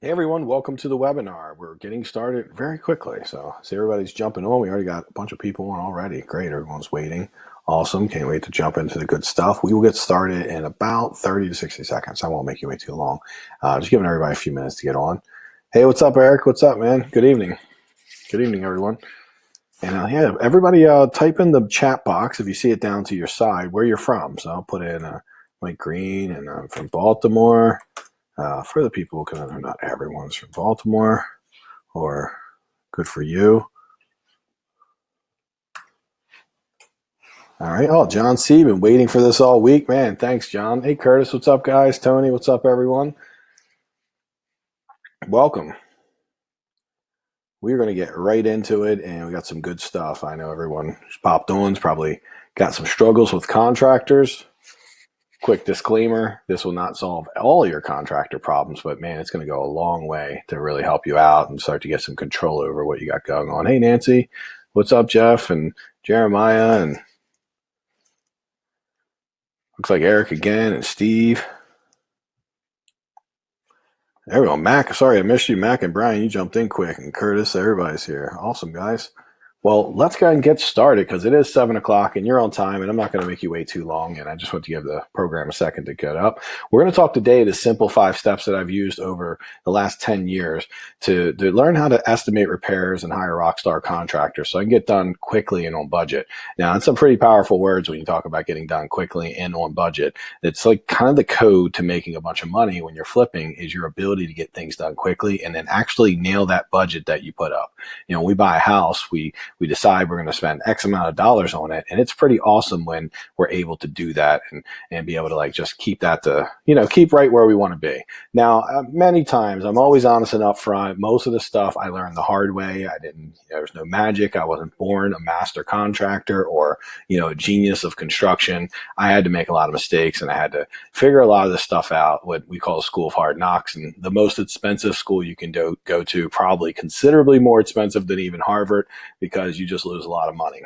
Hey everyone, welcome to the webinar. We're getting started very quickly. So see everybody's jumping on. We already got a bunch of people on already. Great, everyone's waiting. Awesome, can't wait to jump into the good stuff. We will get started in about 30 to 60 seconds. I won't make you wait too long. Just giving everybody a few minutes to get on. Hey, what's up, Eric? What's up, man? Good evening. Good evening, everyone. And yeah, everybody type in the chat box if you see it down to your side where you're from. So I'll put in Mike Green and I'm from Baltimore. For the people, because not everyone's from Baltimore, or good for you. All right. Oh, John C. Been waiting for this all week, man. Thanks, John. Hey, Curtis. What's up, guys? Tony. What's up, everyone? Welcome. We're going to get right into it, and we got some good stuff. I know everyone who's popped on's probably got some struggles with contractors. Quick disclaimer, this will not solve all your contractor problems, but man, it's going to go a long way to really help you out and start to get some control over what you got going on. Hey, Nancy. What's up, Jeff and Jeremiah? And looks like Eric again and Steve. Everyone, Mac, sorry I missed you. Mac and Brian, you jumped in quick. And Curtis, everybody's here. Awesome, guys. Well, let's go ahead and get started because it is 7 o'clock and you're on time and I'm not going to make you wait too long. And I just want to give the program a second to get up. We're going to talk today the simple 5 steps that I've used over the last 10 years to learn how to estimate repairs and hire rockstar contractors so I can get done quickly and on budget. Now, it's some pretty powerful words when you talk about getting done quickly and on budget. It's like kind of the code to making a bunch of money when you're flipping is your ability to get things done quickly and then actually nail that budget that you put up. You know, we buy a house, we decide we're going to spend X amount of dollars on it. And it's pretty awesome when we're able to do that and be able to like just keep that to, keep right where we want to be. Now, many times I'm always honest and upfront. Most of the stuff I learned the hard way. There was no magic. I wasn't born a master contractor or, a genius of construction. I had to make a lot of mistakes and I had to figure a lot of this stuff out, what we call a school of hard knocks. And the most expensive school you can go to, probably considerably more expensive than even Harvard, because you just lose a lot of money.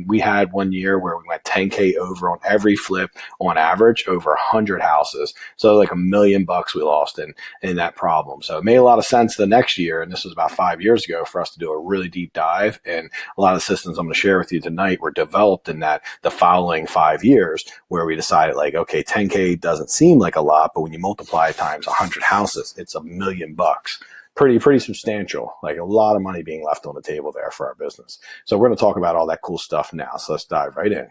We had one year where we went 10K over on every flip on average, over 100 houses. So like $1 million we lost in that problem. So it made a lot of sense the next year, and this was about 5 years ago, for us to do a really deep dive. And a lot of the systems I'm going to share with you tonight were developed in the following 5 years, where we decided like, okay, 10K doesn't seem like a lot, but when you multiply it times 100 houses, it's $1 million. Pretty substantial, like a lot of money being left on the table there for our business. So we're going to talk about all that cool stuff now. So let's dive right in.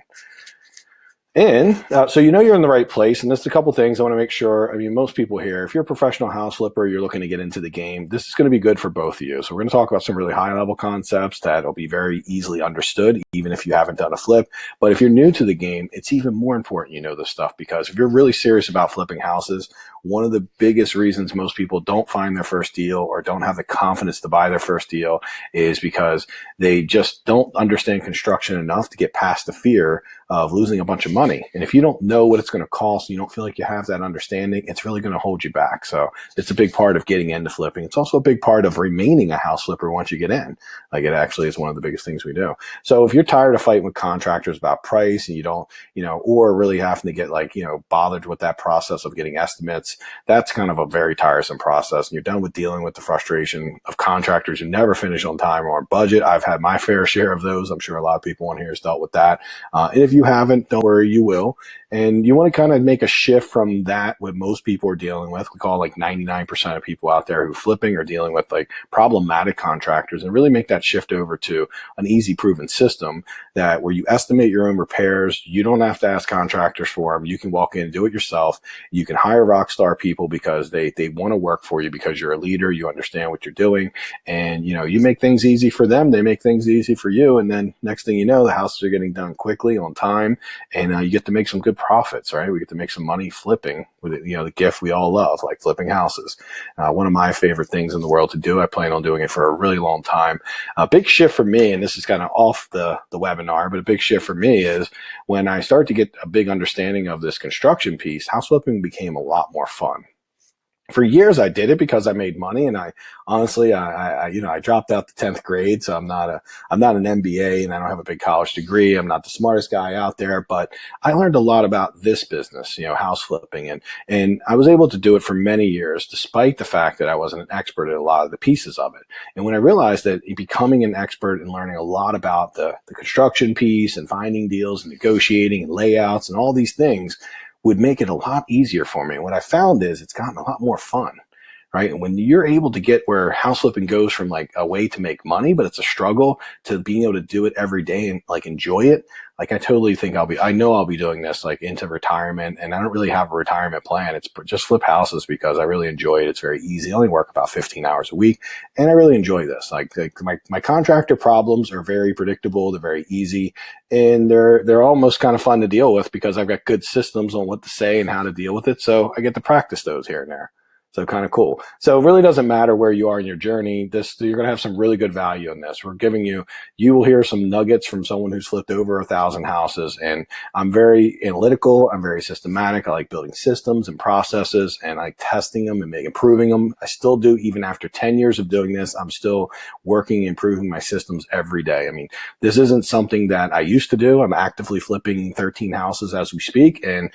So you're in the right place, and there's a couple things I want to make sure. Most people here, if you're a professional house flipper, you're looking to get into the game, this is going to be good for both of you. So we're going to talk about some really high-level concepts that will be very easily understood, even if you haven't done a flip. But if you're new to the game, it's even more important you know this stuff, because if you're really serious about flipping houses, one of the biggest reasons most people don't find their first deal or don't have the confidence to buy their first deal is because they just don't understand construction enough to get past the fear of losing a bunch of money. And if you don't know what it's going to cost, and you don't feel like you have that understanding, it's really going to hold you back. So it's a big part of getting into flipping. It's also a big part of remaining a house flipper once you get in. Like, it actually is one of the biggest things we do. So if you're tired of fighting with contractors about price and you don't, or really having to get bothered with that process of getting estimates, that's kind of a very tiresome process. And you're done with dealing with the frustration of contractors who never finish on time or on budget. I've had my fair share of those. I'm sure a lot of people on here has dealt with that. And if you haven't, don't worry, you will. And you want to kind of make a shift from that, what most people are dealing with. We call like 99% of people out there who flipping are dealing with like problematic contractors, and really make that shift over to an easy proven system that where you estimate your own repairs. You don't have to ask contractors for them. You can walk in and do it yourself. You can hire rockstar people because they want to work for you, because you're a leader, you understand what you're doing, and you make things easy for them, they make things easy for you, and then next thing you know, the houses are getting done quickly, on time, and you get to make some good profits, right? We get to make some money flipping with it, the gift we all love, like flipping houses. One of my favorite things in the world to do. I plan on doing it for a really long time. A big shift for me, and this is kind of off the webinar, but a big shift for me is when I started to get a big understanding of this construction piece, house flipping became a lot more fun. For years I did it because I made money, and I honestly, I dropped out the 10th grade. So I'm not an MBA, and I don't have a big college degree. I'm not the smartest guy out there, but I learned a lot about this business, house flipping, and I was able to do it for many years, despite the fact that I wasn't an expert at a lot of the pieces of it. And when I realized that becoming an expert and learning a lot about the construction piece and finding deals and negotiating and layouts and all these things would make it a lot easier for me. And what I found is it's gotten a lot more fun, right? And when you're able to get where house flipping goes from like a way to make money, but it's a struggle, to being able to do it every day and like enjoy it. Like I totally think I know I'll be doing this like into retirement, and I don't really have a retirement plan. It's just flip houses because I really enjoy it. It's very easy. I only work about 15 hours a week, and I really enjoy this. Like my contractor problems are very predictable. They're very easy, and they're almost kind of fun to deal with because I've got good systems on what to say and how to deal with it. So I get to practice those here and there. So kind of cool. So it really doesn't matter where you are in your journey. You're going to have some really good value in this. We're giving you will hear some nuggets from someone who's flipped over 1,000 houses. And I'm very analytical. I'm very systematic. I like building systems and processes, and I like testing them and improving them. I still do, even after 10 years of doing this. I'm still working, improving my systems every day. I mean, this isn't something that I used to do. I'm actively flipping 13 houses as we speak, and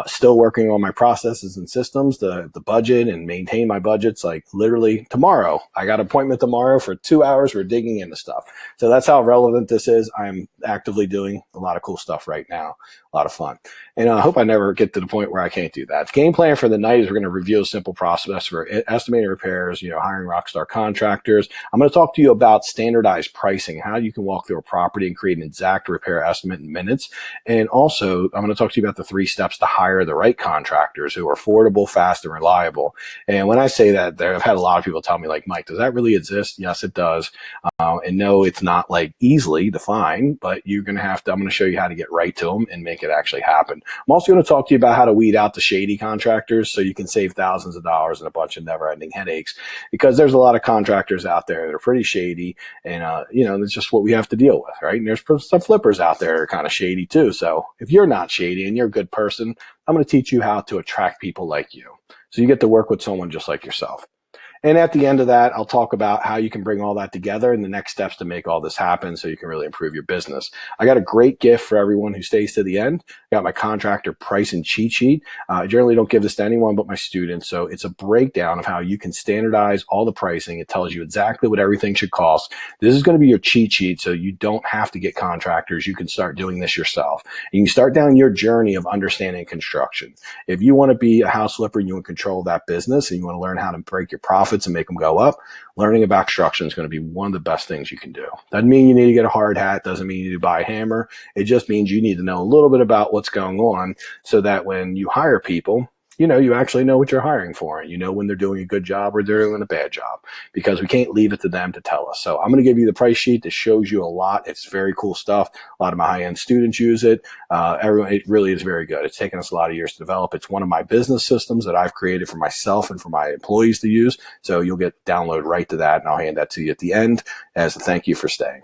still working on my processes and systems, the budget, and maintain my budgets. Like literally tomorrow, I got an appointment tomorrow for 2 hours. We're digging into stuff. So that's how relevant this is. I'm actively doing a lot of cool stuff right now. A lot of fun. And I hope I never get to the point where I can't do that. The game plan for the night is we're going to review a simple process for estimating repairs, hiring rockstar contractors. I'm going to talk to you about standardized pricing, how you can walk through a property and create an exact repair estimate in minutes. And also, I'm going to talk to you about the 3 steps to hire the right contractors who are affordable, fast, and reliable. And when I say that, I've had a lot of people tell me, like, Mike, does that really exist? Yes, it does. And no, it's not like easily defined, but I'm going to show you how to get right to them and make it actually happen. I'm also going to talk to you about how to weed out the shady contractors so you can save thousands of dollars and a bunch of never-ending headaches, because there's a lot of contractors out there that are pretty shady, and it's just what we have to deal with, right? And there's some flippers out there that are kind of shady too. So if you're not shady and you're a good person, I'm going to teach you how to attract people like you, so you get to work with someone just like yourself. And at the end of that, I'll talk about how you can bring all that together and the next steps to make all this happen so you can really improve your business. I got a great gift for everyone who stays to the end. I got my contractor price and cheat sheet. I generally don't give this to anyone but my students. So it's a breakdown of how you can standardize all the pricing. It tells you exactly what everything should cost. This is going to be your cheat sheet, so you don't have to get contractors. You can start doing this yourself. And you can start down your journey of understanding construction. If you want to be a house flipper and you want to control that business and you want to learn how to break your profits and make them go up, learning about construction is going to be one of the best things you can do. Doesn't mean you need to get a hard hat. Doesn't mean you need to buy a hammer. It just means you need to know a little bit about what's going on so that when you hire people, you actually know what you're hiring for, and you know when they're doing a good job or they're doing a bad job, because we can't leave it to them to tell us. So I'm going to give you the price sheet that shows you a lot. It's very cool stuff. A lot of my high-end students use it. It really is very good. It's taken us a lot of years to develop. It's one of my business systems that I've created for myself and for my employees to use. So you'll get download right to that, and I'll hand that to you at the end as a thank you for staying.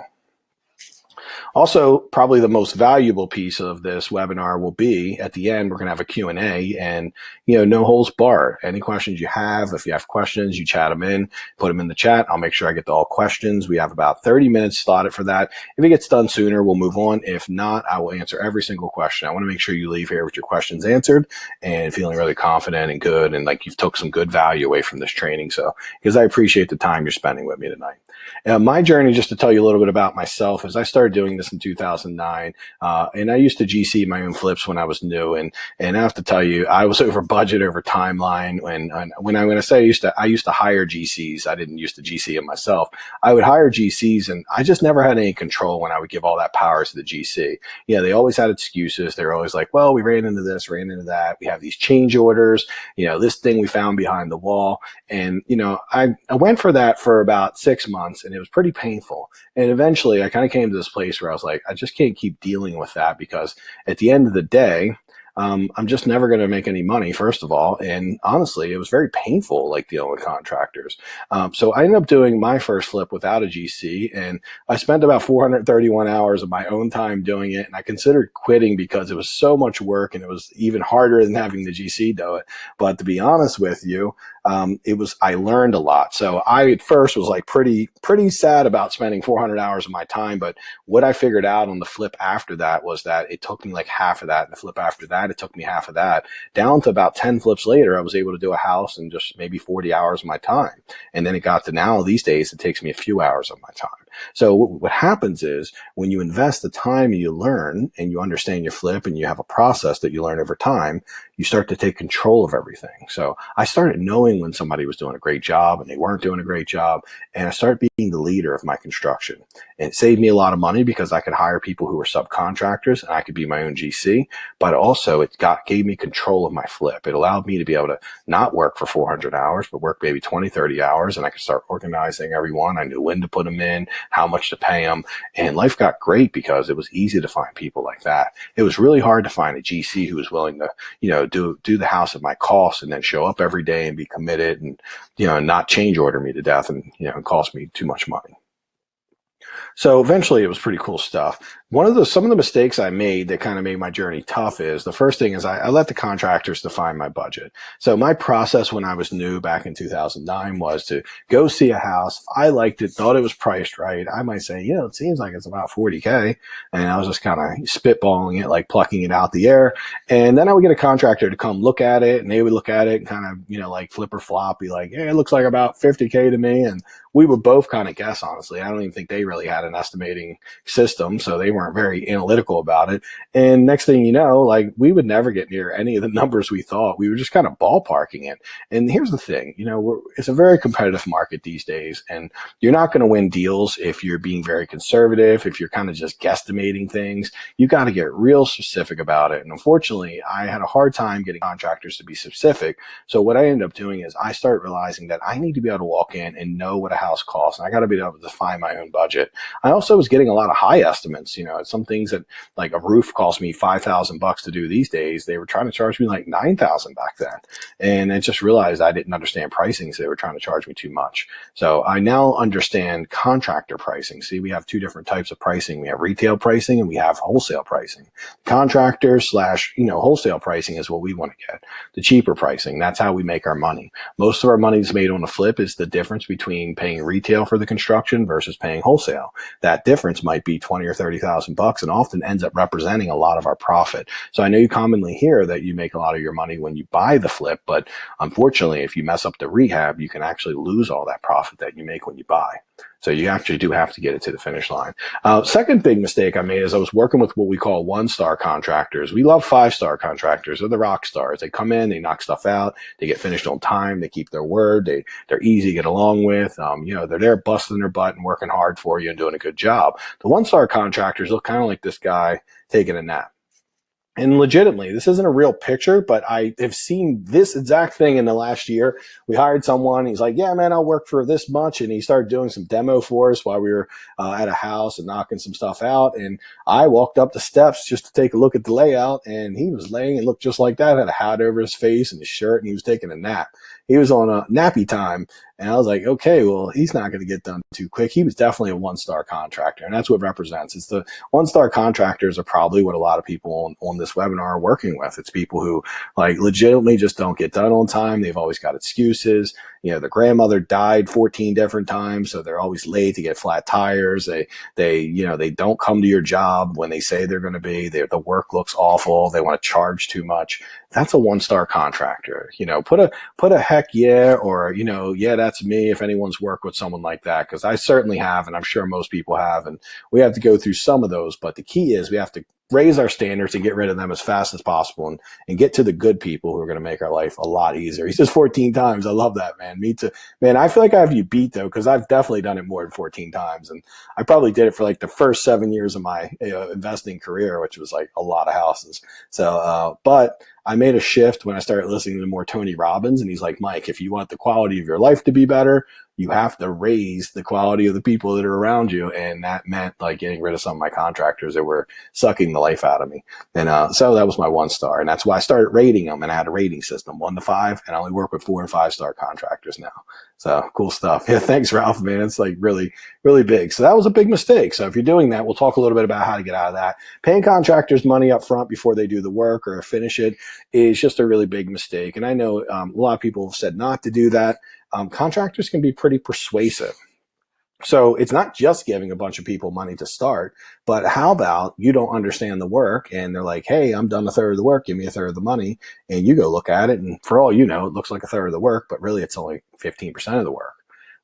Also, probably the most valuable piece of this webinar will be at the end. We're going to have a Q&A, and no holds barred. Any questions you have, if you have questions, you chat them in, put them in the chat. I'll make sure I get to all questions. We have about 30 minutes slotted for that. If it gets done sooner, we'll move on. If not, I will answer every single question. I want to make sure you leave here with your questions answered and feeling really confident and good, and like you've took some good value away from this training. So, because I appreciate the time you're spending with me tonight. My journey, just to tell you a little bit about myself, is I started doing this in 2009, and I used to GC my own flips when I was new, and I have to tell you, I was over budget, over timeline. When I say I used to hire GCs, I didn't used to GC them myself. I would hire GCs, and I just never had any control when I would give all that power to the GC. They always had excuses. They were always like, well, we ran into this, ran into that. We have these change orders, this thing we found behind the wall. And, I went for that for about 6 months, and it was pretty painful. And eventually I kind of came to this place where I was like, I just can't keep dealing with that, because at the end of the day, I'm just never going to make any money, first of all. And honestly, it was very painful, like dealing with contractors. So I ended up doing my first flip without a GC, and I spent about 431 hours of my own time doing it. And I considered quitting because it was so much work, and it was even harder than having the GC do it. But to be honest with you, I learned a lot. So I at first was like pretty sad about spending 400 hours of my time. But what I figured out on the flip after that was that it took me like half of that. And the flip after that, it took me half of that. Down to about 10 flips later, I was able to do a house in just maybe 40 hours of my time. And then it got to now these days, it takes me a few hours of my time. So what happens is when you invest the time and you learn and you understand your flip and you have a process that you learn over time, you start to take control of everything. So I started knowing when somebody was doing a great job and they weren't doing a great job. And I started being the leader of my construction. And it saved me a lot of money because I could hire people who were subcontractors and I could be my own GC. But also gave me control of my flip. It allowed me to be able to not work for 400 hours, but work maybe 20, 30 hours. And I could start organizing everyone. I knew when to put them in, how much to pay them. And life got great because it was easy to find people like that. It was really hard to find a GC who was willing to, do the house at my cost and then show up every day and be committed and, not change order me to death and, cost me too much money. So eventually it was pretty cool stuff. Some of the mistakes I made that kind of made my journey tough is the first thing is I let the contractors define my budget. So my process when I was new back in 2009 was to go see a house. If I liked it, thought it was priced right, I might say, it seems like it's about 40K. And I was just kind of spitballing it, like plucking it out the air. And then I would get a contractor to come look at it and they would look at it and kind of, like flip or flop, be like, it looks like about 50K to me. And we would both kind of guess, honestly. I don't even think they really had an estimating system. So they weren't very analytical about it. And next thing you know, like we would never get near any of the numbers we thought. We were just kind of ballparking it. And here's the thing, it's a very competitive market these days. And you're not going to win deals if you're being very conservative, if you're kind of just guesstimating things. You got to get real specific about it. And unfortunately, I had a hard time getting contractors to be specific. So what I ended up doing is I started realizing that I need to be able to walk in and know what a house costs. And I got to be able to define my own budget. I also was getting a lot of high estimates. Some things that like a roof cost me $5,000 to do these days, they were trying to charge me like $9,000 back then. And I just realized I didn't understand pricing, so they were trying to charge me too much. So I now understand contractor pricing. See, we have two different types of pricing. We have retail pricing and we have wholesale pricing. Contractor / wholesale pricing is what we want to get. The cheaper pricing, that's how we make our money. Most of our money is made on a flip is the difference between paying retail for the construction versus paying wholesale. That difference might be 20 or 30,000 bucks and often ends up representing a lot of our profit. So I know you commonly hear that you make a lot of your money when you buy the flip, but unfortunately, if you mess up the rehab, you can actually lose all that profit that you make when you buy. So you actually do have to get it to the finish line. Second big mistake I made is I was working with what we call one-star contractors. We love five-star contractors. They're the rock stars. They come in, they knock stuff out, they get finished on time, they keep their word, they're easy to get along with. They're there busting their butt and working hard for you and doing a good job. The one-star contractors look kind of like this guy taking a nap. And legitimately, this isn't a real picture, but I have seen this exact thing in the last year. We hired someone. He's like, yeah, man, I'll work for this much. And he started doing some demo for us while we were at a house and knocking some stuff out. And I walked up the steps just to take a look at the layout. And he was laying and looked just like that, had a hat over his face and his shirt, and he was taking a nap. He was on a nappy time. And I was like, okay, well, he's not going to get done too quick. He was definitely a one-star contractor. And that's what it represents. It's the one-star contractors are probably what a lot of people on this webinar are working with. It's people who like legitimately just don't get done on time. They've always got excuses. Their grandmother died 14 different times. So they're always late to get flat tires. They don't come to your job when they say they're going to be. The work looks awful. They want to charge too much. That's a one-star contractor. Put a heck yeah, or, yeah, that's me if anyone's worked with someone like that, because I certainly have, and I'm sure most people have, and we have to go through some of those. But the key is we have to raise our standards and get rid of them as fast as possible and get to the good people who are going to make our life a lot easier. He says 14 times. I love that, man. Me too. Man, I feel like I have you beat, though, because I've definitely done it more than 14 times. And I probably did it for like the first 7 years of my investing career, which was like a lot of houses. So, but I made a shift when I started listening to more Tony Robbins, and he's like, Mike, if you want the quality of your life to be better, you have to raise the quality of the people that are around you. And that meant like getting rid of some of my contractors that were sucking the life out of me. And so that was my 1-star. And that's why I started rating them. And I had a rating system, 1 to 5. And I only work with 4 and 5-star contractors now. So cool stuff. Yeah, thanks, Ralph, man. It's like really, really big. So that was a big mistake. So if you're doing that, we'll talk a little bit about how to get out of that. Paying contractors money up front before they do the work or finish it is just a really big mistake. And I know a lot of people have said not to do that. Contractors can be pretty persuasive. So it's not just giving a bunch of people money to start, but how about you don't understand the work and they're like, hey, I'm done a third of the work. Give me a third of the money. And you go look at it. And for all you know, it looks like a third of the work, but really it's only 15% of the work.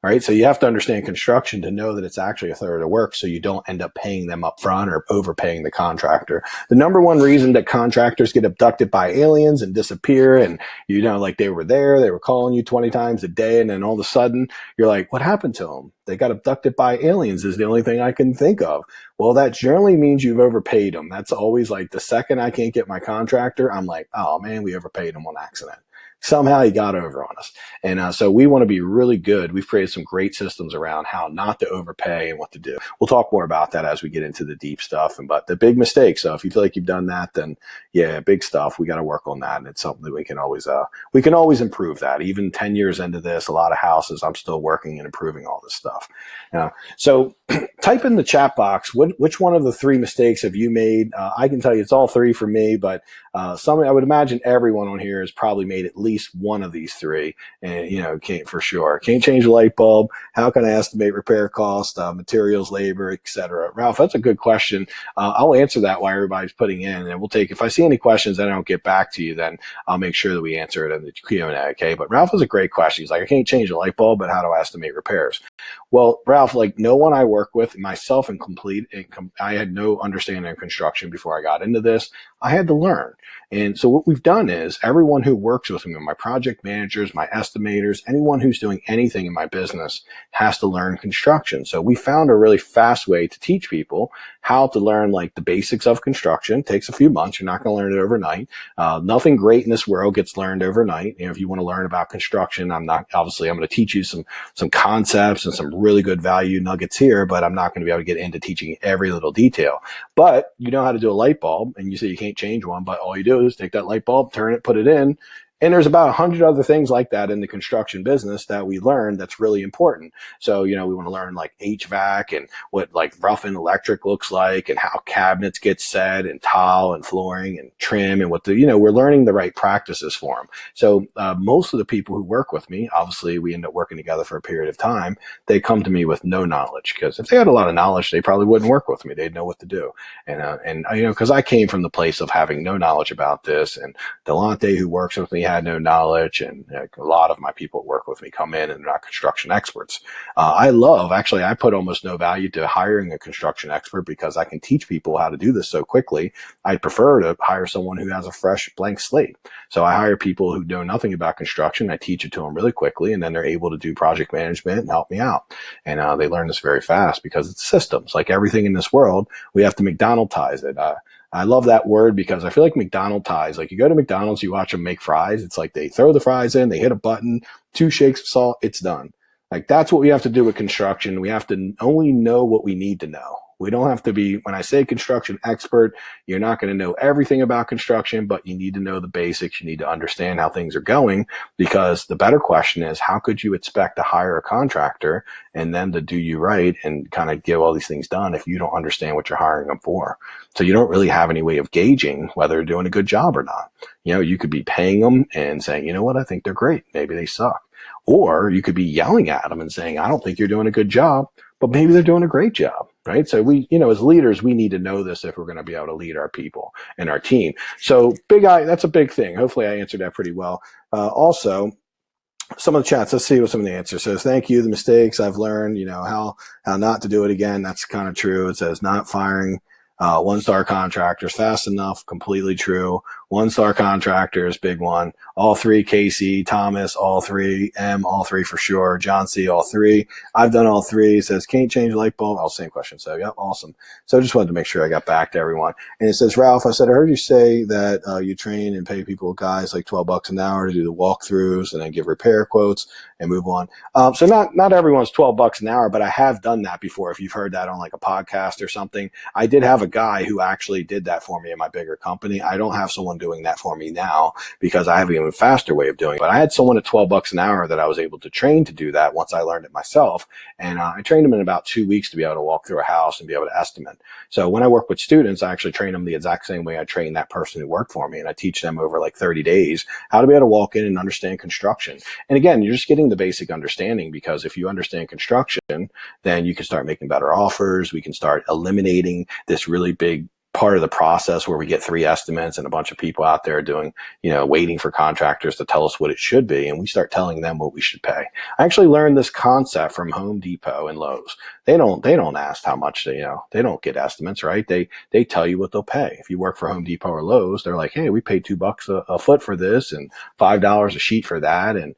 Right. So you have to understand construction to know that it's actually a third of the work. So you don't end up paying them up front or overpaying the contractor. The number one reason that contractors get abducted by aliens and disappear and, like they were there, they were calling you 20 times a day. And then all of a sudden you're like, what happened to them? They got abducted by aliens is the only thing I can think of. Well, that generally means you've overpaid them. That's always like the second I can't get my contractor, I'm like, oh man, we overpaid him on accident. Somehow he got over on us. And so we want to be really good. We've created some great systems around how not to overpay and what to do. We'll talk more about that as we get into the deep stuff. But the big mistake. So if you feel like you've done that, then yeah, big stuff. We got to work on that. And it's something that we can always improve that. Even 10 years into this, a lot of houses, I'm still working and improving all this stuff. So type in the chat box, which one of the 3 mistakes have you made? I can tell you it's all 3 for me, but I would imagine everyone on here has probably made at least one of these 3, and can't for sure. Can't change a light bulb. How can I estimate repair cost, materials, labor, etc.? Ralph, that's a good question. I'll answer that while everybody's putting in, and if I see any questions that I don't get back to you, then I'll make sure that we answer it in the Q&A. Okay, but Ralph is a great question. He's like, I can't change a light bulb, but how do I estimate repairs? Well, Ralph, like no one I work with, myself included, I had no understanding of construction before I got into this. I had to learn. And so what we've done is everyone who works with me, my project managers, my estimators, anyone who's doing anything in my business has to learn construction. So we found a really fast way to teach people how to learn like the basics of construction. It takes a few months. You're not going to learn it overnight. Nothing great in this world gets learned overnight. If you want to learn about construction, I'm going to teach you some concepts and some really good value nuggets here, but I'm not going to be able to get into teaching every little detail. But you know how to do a light bulb, and you say you can't change one, but all you do is take that light bulb, turn it, put it in. And there's about 100 other things like that in the construction business that we learned that's really important. So, we want to learn like HVAC and what like rough and electric looks like and how cabinets get set and tile and flooring and trim and we're learning the right practices for them. So most of the people who work with me, obviously we end up working together for a period of time. They come to me with no knowledge, because if they had a lot of knowledge, they probably wouldn't work with me. They'd know what to do. And because I came from the place of having no knowledge about this, and Delante, who works with me, had no knowledge, and a lot of my people that work with me come in and they're not construction experts. I put almost no value to hiring a construction expert because I can teach people how to do this so quickly. I'd prefer to hire someone who has a fresh blank slate. So I hire people who know nothing about construction. I teach it to them really quickly, and then they're able to do project management and help me out. And they learn this very fast because it's systems. Like everything in this world, we have to McDonald'ize it. I love that word because I feel like McDonald'ize, like you go to McDonald's, you watch them make fries. It's like they throw the fries in, they hit a button, 2 shakes of salt, it's done. Like that's what we have to do with construction. We have to only know what we need to know. We don't have to be, when I say construction expert, you're not going to know everything about construction, but you need to know the basics. You need to understand how things are going, because the better question is, how could you expect to hire a contractor and them to do you right and kind of get all these things done if you don't understand what you're hiring them for? So you don't really have any way of gauging whether they're doing a good job or not. You could be paying them and saying, you know what, I think they're great. Maybe they suck. Or you could be yelling at them and saying, I don't think you're doing a good job, but maybe they're doing a great job, right? So we, as leaders, we need to know this if we're going to be able to lead our people and our team. So that's a big thing. Hopefully I answered that pretty well. Also, some of the chats, let's see what some of the answers says. Thank you. The mistakes I've learned, how not to do it again. That's kind of true. It says not firing 1-star contractors fast enough, completely true. One-star contractors, big one. All three, Casey, Thomas, all three, M, all three for sure. John C, all three. I've done all three. It says, can't change light bulb. Oh, same question. So, yeah, awesome. So I just wanted to make sure I got back to everyone. And it says, Ralph, I said, I heard you say that you train and pay people, guys, like $12 an hour to do the walkthroughs and then give repair quotes and move on. So not everyone's $12 an hour, but I have done that before. If you've heard that on like a podcast or something, I did have a guy who actually did that for me in my bigger company. I don't have someone doing that for me now because I have an even faster way of doing it. But I had someone at $12 an hour that I was able to train to do that once I learned it myself. And I trained him in about 2 weeks to be able to walk through a house and be able to estimate. So when I work with students, I actually train them the exact same way I train that person who worked for me. And I teach them over like 30 days how to be able to walk in and understand construction. And again, you're just getting the basic understanding, because if you understand construction, then you can start making better offers. We can start eliminating this really big part of the process where we get 3 estimates and a bunch of people out there doing, waiting for contractors to tell us what it should be. And we start telling them what we should pay. I actually learned this concept from Home Depot and Lowe's. They don't ask how much they don't get estimates, right? They tell you what they'll pay. If you work for Home Depot or Lowe's, they're like, hey, we pay $2 a foot for this and $5 a sheet for that. And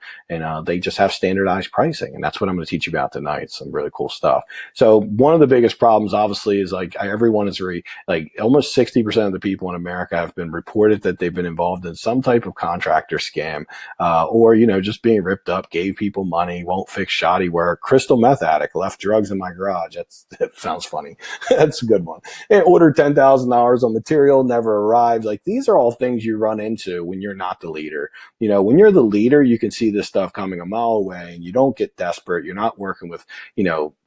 they just have standardized pricing. And that's what I'm going to teach you about tonight. Some really cool stuff. So one of the biggest problems, obviously, is like everyone is almost 60% of the people in America have been reported that they've been involved in some type of contractor scam, or, just being ripped up, gave people money, won't fix shoddy work, crystal meth addict, left drugs in my garage. That sounds funny. That's a good one. And ordered $10,000 on material, never arrived. Like, these are all things you run into when you're not the leader. When you're the leader, you can see this stuff coming a mile away and you don't get desperate. You're not working with,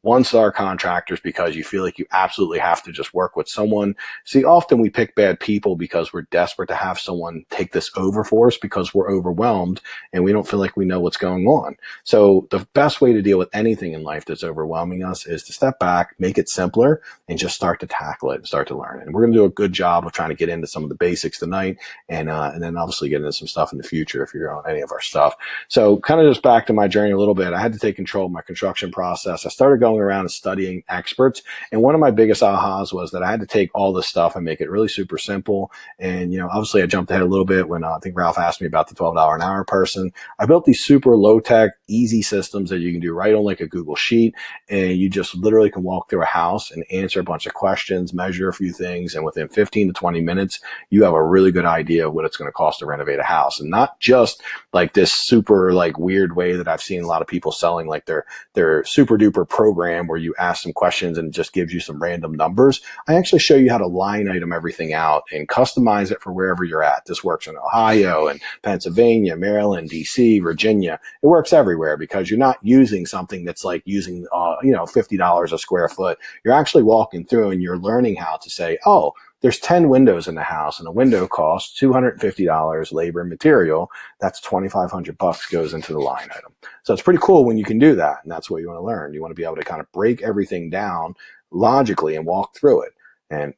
one-star contractors because you feel like you absolutely have to just work with someone. See, often we pick bad people because we're desperate to have someone take this over for us because we're overwhelmed and we don't feel like we know what's going on. So the best way to deal with anything in life that's overwhelming us is to step back, make it simpler, and just start to tackle it and start to learn it. And we're going to do a good job of trying to get into some of the basics tonight, and then obviously get into some stuff in the future if you're on any of our stuff. So kind of just back to my journey a little bit. I had to take control of my construction process. I started going around and studying experts. And one of my biggest ahas was that I had to take all this stuff and make it really super simple. And, obviously I jumped ahead a little bit when I think Ralph asked me about the $12 an hour person. I built these super low tech, easy systems that you can do right on like a Google sheet. And you just literally can walk through a house and answer a bunch of questions, measure a few things. And within 15 to 20 minutes, you have a really good idea of what it's going to cost to renovate a house. And not just like this super like weird way that I've seen a lot of people selling like their super duper program where you ask some questions and it just gives you some random numbers. I actually show you how to line item everything out and customize it for wherever you're at. This works in Ohio and Pennsylvania, Maryland, DC, Virginia. It works everywhere because you're not using something that's like using, $50 a square foot. You're actually walking through and you're learning how to say, oh, there's 10 windows in the house and a window costs $250 labor and material. That's $2,500 goes into the line item. So it's pretty cool when you can do that. And that's what you want to learn. You want to be able to kind of break everything down logically and walk through it. And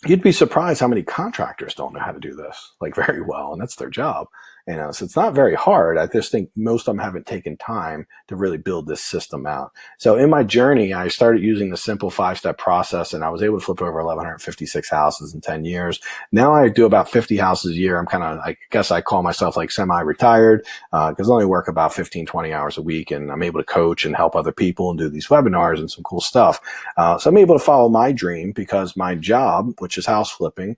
you'd be surprised how many contractors don't know how to do this like very well. And that's their job. So it's not very hard. I just think most of them haven't taken time to really build this system out. So in my journey, I started using the simple 5-step process and I was able to flip over 1,156 houses in 10 years. Now I do about 50 houses a year. I guess I call myself like semi-retired because I only work about 15, 20 hours a week, and I'm able to coach and help other people and do these webinars and some cool stuff. So I'm able to follow my dream because my job, which is house flipping,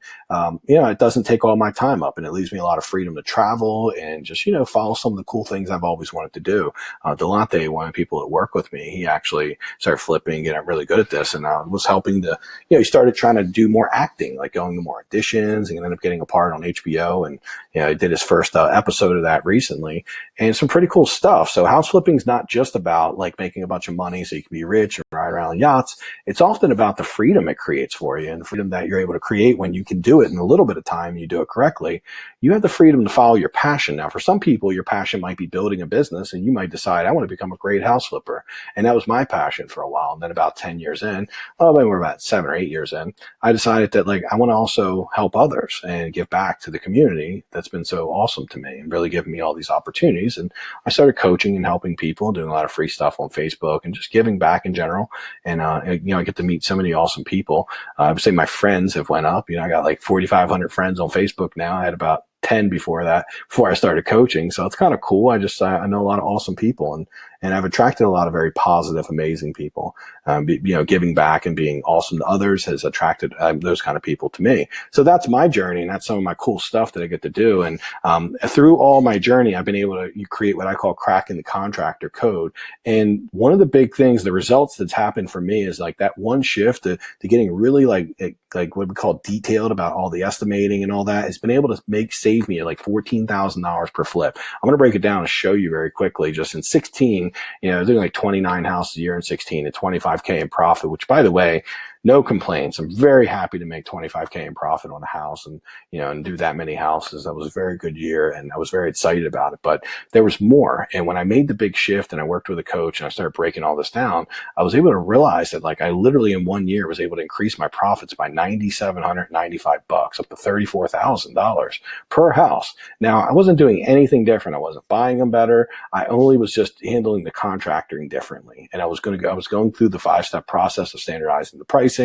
it doesn't take all my time up, and it leaves me a lot of freedom to travel and just, follow some of the cool things I've always wanted to do. Delante, one of the people that work with me, he actually started flipping, getting really good at this, and was helping to, he started trying to do more acting, like going to more auditions, and ended up getting a part on HBO, and he did his first episode of that recently, and some pretty cool stuff. So house flipping is not just about like making a bunch of money so you can be rich and ride around on yachts. It's often about the freedom it creates for you and the freedom that you're able to create when you can do it in a little bit of time and you do it correctly. You have the freedom to follow your passion passion. Now, for some people, your passion might be building a business, and you might decide, I want to become a great house flipper. And that was my passion for a while. And then about 10 years in, well, maybe we're about 7 or 8 years in, I decided that like, I want to also help others and give back to the community that's been so awesome to me and really giving me all these opportunities. And I started coaching and helping people, doing a lot of free stuff on Facebook and just giving back in general. And, I get to meet so many awesome people. I would say my friends have went up. I got like 4,500 friends on Facebook now. I had about 10 before I started coaching. So it's kind of cool. I know a lot of awesome people, and I've attracted a lot of very positive, amazing people. Giving back and being awesome to others has attracted those kind of people to me. So that's my journey, and that's some of my cool stuff that I get to do. And through all my journey, I've been able to create what I call cracking the contractor code. And one of the big things, the results that's happened for me is like that one shift to getting really like what we call detailed about all the estimating and all that. It's been able to save me like $14,000 per flip. I'm going to break it down and show you very quickly. Just in 16, doing like 29 houses a year in 16 and 25K in profit, which by the way, no complaints. I'm very happy to make 25K in profit on a house and do that many houses. That was a very good year, and I was very excited about it, but there was more. And when I made the big shift and I worked with a coach and I started breaking all this down, I was able to realize that like I literally in 1 year was able to increase my profits by $9,795 up to $34,000 per house. Now, I wasn't doing anything different. I wasn't buying them better. I only was just handling the contracting differently. And I was going through the 5-step process of standardizing the pricing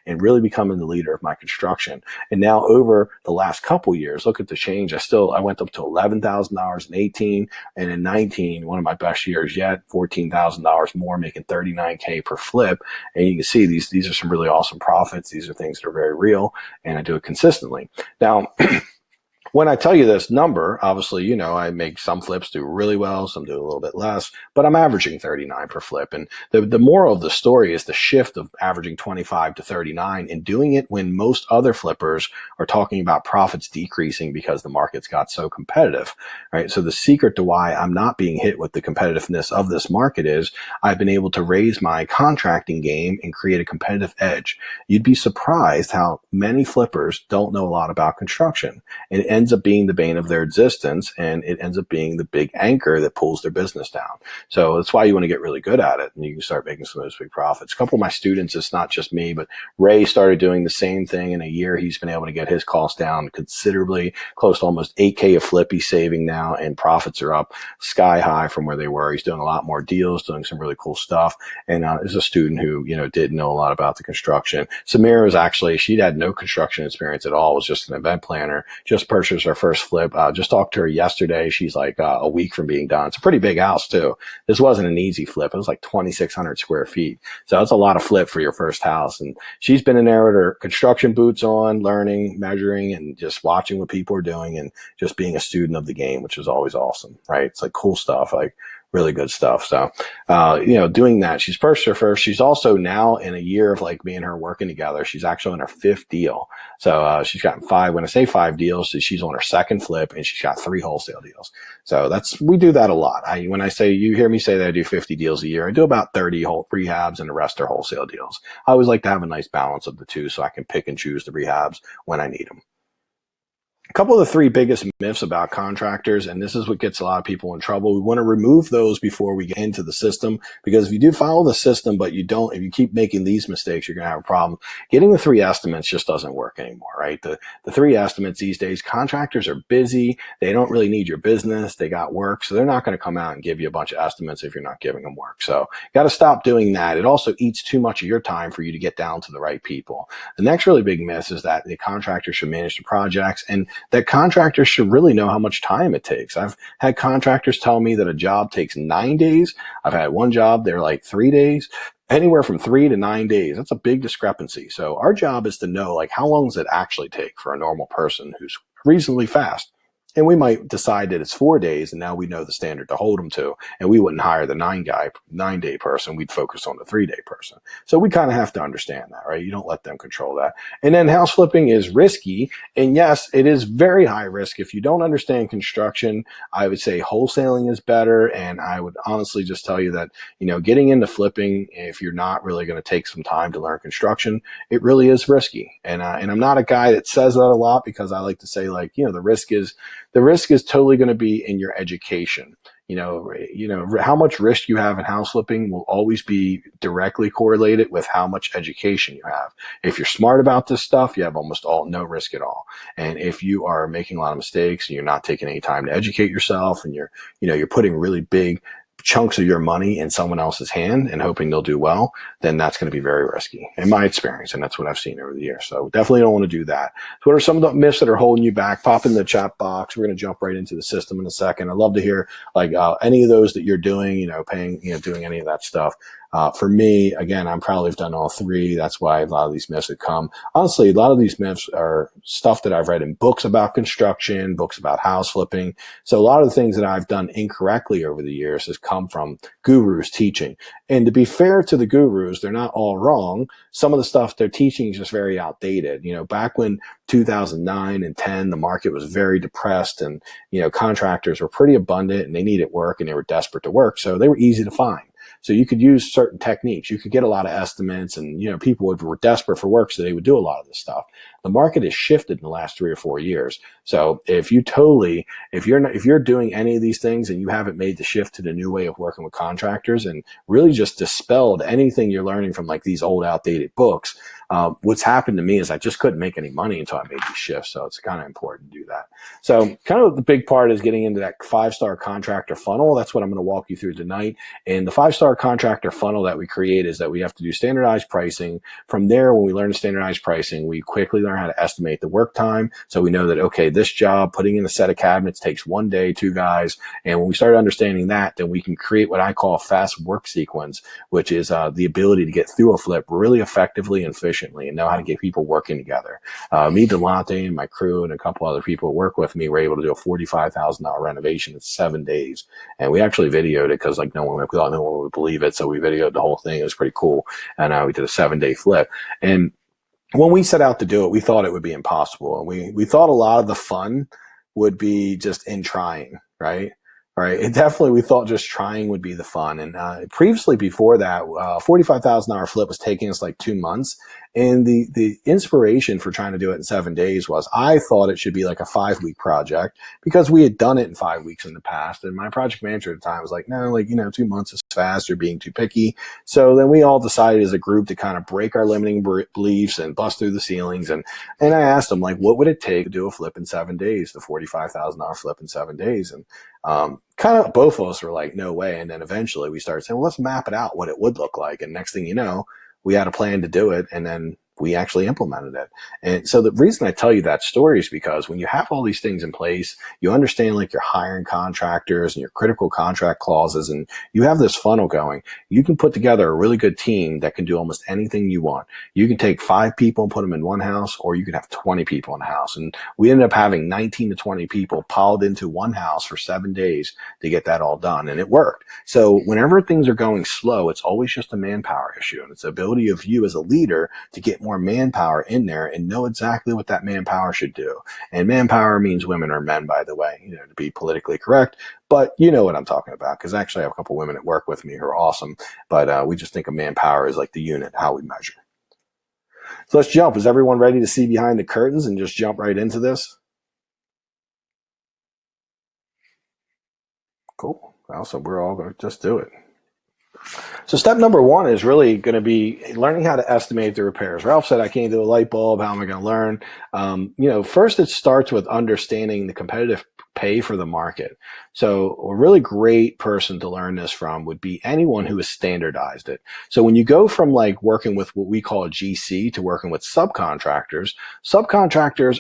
and really becoming the leader of my construction. And now over the last couple years, look at the change. I went up to $11,000 in 18, and in 19, one of my best years yet, $14,000 more, making $39K per flip. And you can see these are some really awesome profits. These are things that are very real, and I do it consistently. Now, when I tell you this number, obviously, I make some flips do really well, some do a little bit less, but I'm averaging 39 per flip. And the moral of the story is the shift of averaging 25 to 39 and doing it when most other flippers are talking about profits decreasing because the market's got so competitive, right? So the secret to why I'm not being hit with the competitiveness of this market is I've been able to raise my contracting game and create a competitive edge. You'd be surprised how many flippers don't know a lot about construction, and it ends up being the bane of their existence, and it ends up being the big anchor that pulls their business down. So that's why you want to get really good at it, and you can start making some of those big profits. A couple of my students, it's not just me, but Ray started doing the same thing in a year. He's been able to get his costs down considerably, close to almost 8K a flip he's saving now, and profits are up sky high from where they were. He's doing a lot more deals, doing some really cool stuff. And there's a student who, didn't know a lot about the construction. Samira was she'd had no construction experience at all, was just an event planner, just purchased our first flip. Just talked to her yesterday. She's like a week from being done. It's a pretty big house too. This wasn't an easy flip. It was like 2,600 square feet. So that's a lot of flip for your first house. And she's been in there with her construction boots on, learning, measuring, and just watching what people are doing and just being a student of the game, which is always awesome, right? It's like cool stuff. Like really good stuff. So, doing that, she's purchased her first. She's also now in a year of like me and her working together. She's actually on her 5th deal. So, she's gotten 5. When I say 5 deals, she's on her 2nd flip, and she's got 3 wholesale deals. So we do that a lot. When I say, you hear me say that I do 50 deals a year, I do about 30 rehabs, and the rest are wholesale deals. I always like to have a nice balance of the two so I can pick and choose the rehabs when I need them. A couple of the 3 biggest myths about contractors, and this is what gets a lot of people in trouble. We want to remove those before we get into the system, because if you do follow the system, but if you keep making these mistakes, you're going to have a problem. Getting the 3 estimates just doesn't work anymore, right? The 3 estimates these days, contractors are busy. They don't really need your business. They got work. So they're not going to come out and give you a bunch of estimates if you're not giving them work. So you got to stop doing that. It also eats too much of your time for you to get down to the right people. The next really big myth is that the contractor should manage the projects, and that contractors should really know how much time it takes. I've had contractors tell me that a job takes 9 days. I've had one job, they're like 3 days, anywhere from 3 to 9 days. That's a big discrepancy. So our job is to know, like, how long does it actually take for a normal person who's reasonably fast? And we might decide that it's 4 days, and now we know the standard to hold them to, and we wouldn't hire the 9-day person. We'd focus on the 3-day person. So we kind of have to understand that, right? You don't let them control that. And then house flipping is risky. And yes, it is very high risk. If you don't understand construction, I would say wholesaling is better. And I would honestly just tell you that, getting into flipping, if you're not really going to take some time to learn construction, it really is risky. And I'm not a guy that says that a lot, because I like to say, like, the risk is The risk is totally going to be in your education. How much risk you have in house flipping will always be directly correlated with how much education you have. If you're smart about this stuff, you have almost no risk at all. And if you are making a lot of mistakes and you're not taking any time to educate yourself, and you're putting really big chunks of your money in someone else's hand and hoping they'll do well, then that's going to be very risky in my experience. And that's what I've seen over the years. So definitely don't want to do that. So what are some of the myths that are holding you back? Pop in the chat box. We're going to jump right into the system in a second. I'd love to hear any of those that you're doing, doing any of that stuff. For me, again, I'm probably have done all three. That's why a lot of these myths have come. Honestly, a lot of these myths are stuff that I've read in books about construction, books about house flipping. So a lot of the things that I've done incorrectly over the years has come from gurus teaching. And to be fair to the gurus, they're not all wrong. Some of the stuff they're teaching is just very outdated. Back when 2009 and 10, the market was very depressed, and, contractors were pretty abundant and they needed work and they were desperate to work. So they were easy to find. So you could use certain techniques. You could get a lot of estimates, and people were desperate for work, so they would do a lot of this stuff. The market has shifted in the last 3 or 4 years. So if you're doing any of these things and you haven't made the shift to the new way of working with contractors and really just dispelled anything you're learning from like these old outdated books, what's happened to me is I just couldn't make any money until I made these shifts. So it's kind of important to do that. So kind of the big part is getting into that 5-star contractor funnel. That's what I'm going to walk you through tonight. And the 5-star contractor funnel that we create is that we have to do standardized pricing. From there, when we learn standardized pricing, we quickly learn how to estimate the work time. So we know that, okay, this job, putting in a set of cabinets takes 1 day, 2 guys. And when we start understanding that, then we can create what I call a fast work sequence, which is the ability to get through a flip really effectively and efficiently and know how to get people working together. Me, Delonte, and my crew and a couple other people who work with me were able to do a $45,000 renovation in 7 days. And we actually videoed it because no one would believe it. So we videoed the whole thing. It was pretty cool. And we did a 7-day flip. And when we set out to do it, we thought it would be impossible. And we thought a lot of the fun would be just in trying, right? Right. We thought just trying would be the fun. And previously, before that, $45,000 flip was taking us like 2 months. And the inspiration for trying to do it in 7 days was I thought it should be like a 5-week project because we had done it in 5 weeks in the past. And my project manager at the time was like, no, 2 months is fast. You're being too picky. So then we all decided as a group to kind of break our limiting beliefs and bust through the ceilings. And I asked them, what would it take to do a flip in 7 days, the $45,000 flip in 7 days? And kind of both of us were like, no way. And then eventually we started saying, well, let's map it out what it would look like. And next thing you know, we had a plan to do it, and then we actually implemented it. And so the reason I tell you that story is because when you have all these things in place, you understand you're hiring contractors and your critical contract clauses, and you have this funnel going, you can put together a really good team that can do almost anything you want. You can take 5 people and put them in one house, or you can have 20 people in a house. And we ended up having 19 to 20 people piled into one house for 7 days to get that all done. And it worked. So whenever things are going slow, it's always just a manpower issue. And it's the ability of you as a leader to get more manpower in there and know exactly what that manpower should do. And manpower means women or men, by the way, to be politically correct. But you know what I'm talking about, because actually I have a couple women that work with me who are awesome. But we just think of manpower as like the unit, how we measure. So let's jump. Is everyone ready to see behind the curtains and just jump right into this? Cool. Well, so we're all going to just do it. So step number 1 is really going to be learning how to estimate the repairs. Ralph said, I can't do a light bulb. How am I going to learn? First it starts with understanding the competitive pay for the market. So a really great person to learn this from would be anyone who has standardized it. So when you go from working with what we call a GC to working with subcontractors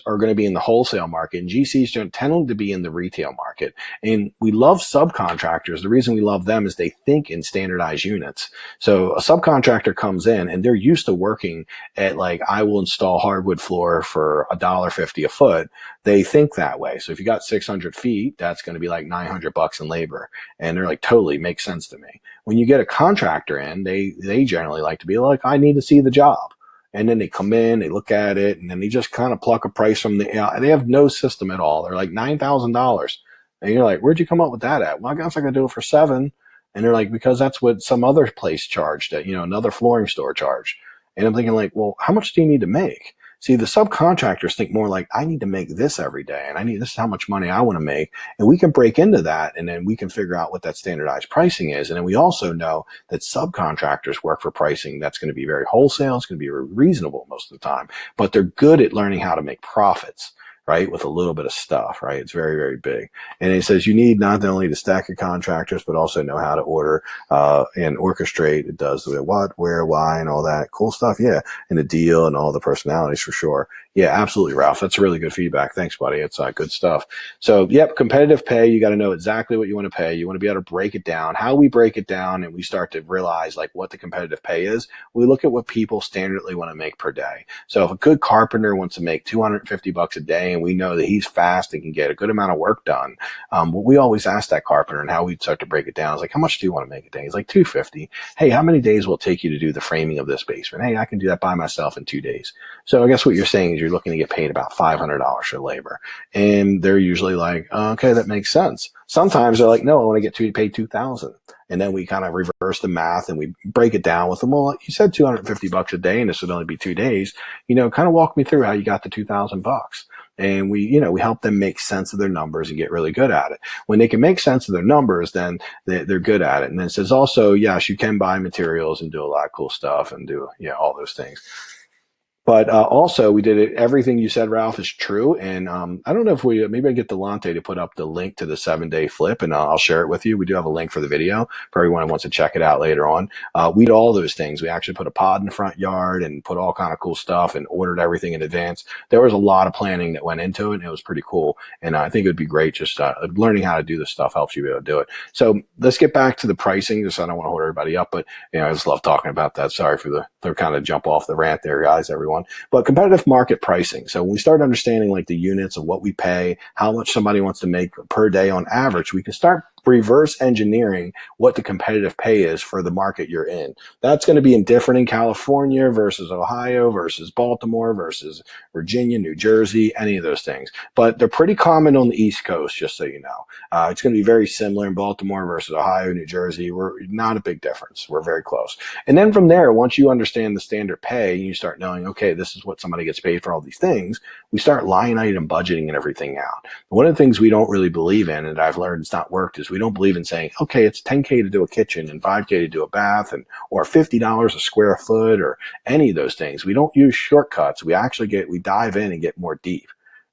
are going to be in the wholesale market, and GCs tend to be in the retail market. And we love subcontractors. The reason we love them is they think in standardized units. So a subcontractor comes in and they're used to working at I will install hardwood floor for $1.50 a foot. They think that way. So if you got 600 feet, that's going to be like $900 in labor. And they're totally makes sense to me. When you get a contractor in, they generally like to be I need to see the job. And then they come in, they look at it, and then they just kind of pluck a price from they have no system at all. They're like $9,000. And you're like, where'd you come up with that at? Well, I guess I could do it for $7,000. And they're like, because that's what some other place charged at, another flooring store charged. And I'm thinking well, how much do you need to make? See, the subcontractors think more like, I need to make this every day, and this is how much money I want to make. And we can break into that, and then we can figure out what that standardized pricing is. And then we also know that subcontractors work for pricing that's going to be very wholesale. It's going to be reasonable most of the time, but they're good at learning how to make profits, right? With a little bit of stuff, right? It's very, very big. And it says you need not only to stack your contractors, but also know how to order and orchestrate. It does the what, where, why, and all that cool stuff. Yeah. And the deal and all the personalities for sure. Yeah, absolutely, Ralph. That's really good feedback. Thanks, buddy. It's good stuff. So, yep, competitive pay. You got to know exactly what you want to pay. You want to be able to break it down. How we break it down and we start to realize like what the competitive pay is, we look at what people standardly want to make per day. So if a good carpenter wants to make $250 a day and we know that he's fast and can get a good amount of work done, what we always ask that carpenter and how we start to break it down is like, how much do you want to make a day? He's like, 250. Hey, how many days will it take you to do the framing of this basement? Hey, I can do that by myself in 2 days. So I guess what you're saying is you're looking to get paid about $500 for labor. And they're usually like, okay, that makes sense. Sometimes they're like, no, I want to get paid $2,000. And then we kind of reverse the math and we break it down with them. Well, you said $250 a day and this would only be 2 days. Kind of walk me through how you got the $2,000. And we help them make sense of their numbers and get really good at it. When they can make sense of their numbers, then they're good at it. And then it says also, yes, you can buy materials and do a lot of cool stuff and do, all those things. But also, we did it. Everything you said, Ralph, is true. And I don't know if maybe I get Delante to put up the link to the 7-day flip, and I'll share it with you. We do have a link for the video for everyone who wants to check it out later on. We did all those things. We actually put a pod in the front yard and put all kind of cool stuff and ordered everything in advance. There was a lot of planning that went into it, and it was pretty cool. And I think it would be great just learning how to do this stuff helps you be able to do it. So let's get back to the pricing. Just I don't want to hold everybody up, but I just love talking about that. Sorry for the kind of jump off the rant there, guys, everyone. But competitive market pricing. So when we start understanding like the units of what we pay, how much somebody wants to make per day on average, we can start reverse engineering what the competitive pay is for the market you're in. That's going to be different in California versus Ohio versus Baltimore versus Virginia, New Jersey, any of those things. But they're pretty common on the East Coast, just so you know. It's going to be very similar in Baltimore versus Ohio, New Jersey. We're not a big difference. We're very close. And then from there, once you understand the standard pay, you start knowing, okay, this is what somebody gets paid for all these things. We start line item budgeting and everything out. One of the things we don't really believe in, and I've learned it's not worked, is we don't believe in saying, okay, it's $10K to do a kitchen and $5K to do a bath or $50 a square foot or any of those things. We don't use shortcuts. We dive in and get more deep,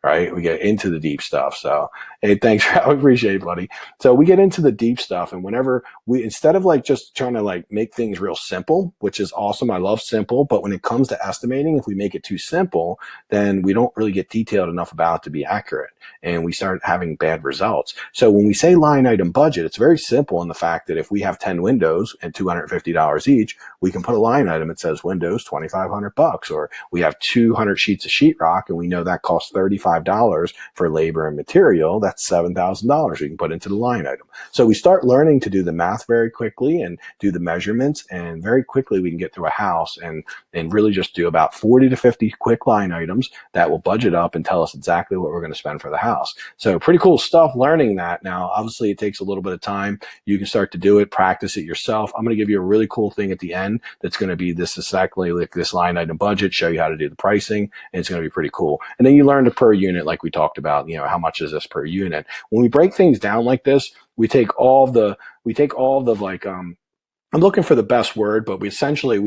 right? We get into the deep stuff. So, hey, thanks. I appreciate it, buddy. So we get into the deep stuff. And whenever instead of like just trying to like make things real simple, which is awesome. I love simple. But when it comes to estimating, if we make it too simple, then we don't really get detailed enough about it to be accurate. And we start having bad results. So when we say line item budget, it's very simple in the fact that if we have 10 windows and $250 each, we can put a line item that says windows, $2,500, or we have 200 sheets of sheetrock and we know that costs $35 for labor and material. That's $7,000 we can put into the line item. So we start learning to do the math very quickly and do the measurements, and very quickly we can get through a house and really just do about 40 to 50 quick line items that will budget up and tell us exactly what we're going to spend for the house. So pretty cool stuff learning that. Now, obviously it takes a little bit of time. You can start to do it, practice it yourself. I'm going to give you a really cool thing at the end that's going to be this exactly like this line item budget, show you how to do the pricing, and it's going to be pretty cool. And then you learn the per unit like we talked about, how much is this per unit? When we break things down like this, we take all the like I'm looking for the best word, but we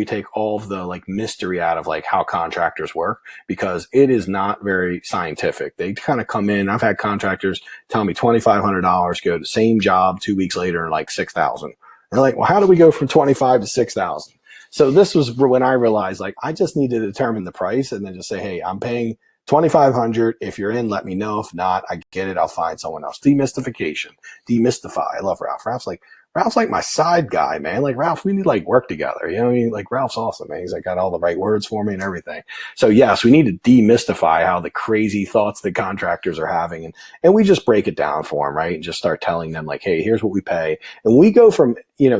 take all of the like mystery out of like how contractors work, because it is not very scientific. They kind of come in. I've had contractors tell me $2,500, go to the same job 2 weeks later and like 6,000. They're like, well, how do we go from 25 to 6,000? So this was when I realized like I just need to determine the price and then just say, hey, I'm paying $2,500. If you're in, let me know. If not, I get it. I'll find someone else. Demystify. I love Ralph. Ralph's like my side guy, man. Like Ralph, we need like work together. You know what I mean? Like Ralph's awesome, man. He's like got all the right words for me and everything. So yes, we need to demystify how the crazy thoughts that contractors are having. And we just break it down for them, right? And just start telling them like, hey, here's what we pay. And we go from,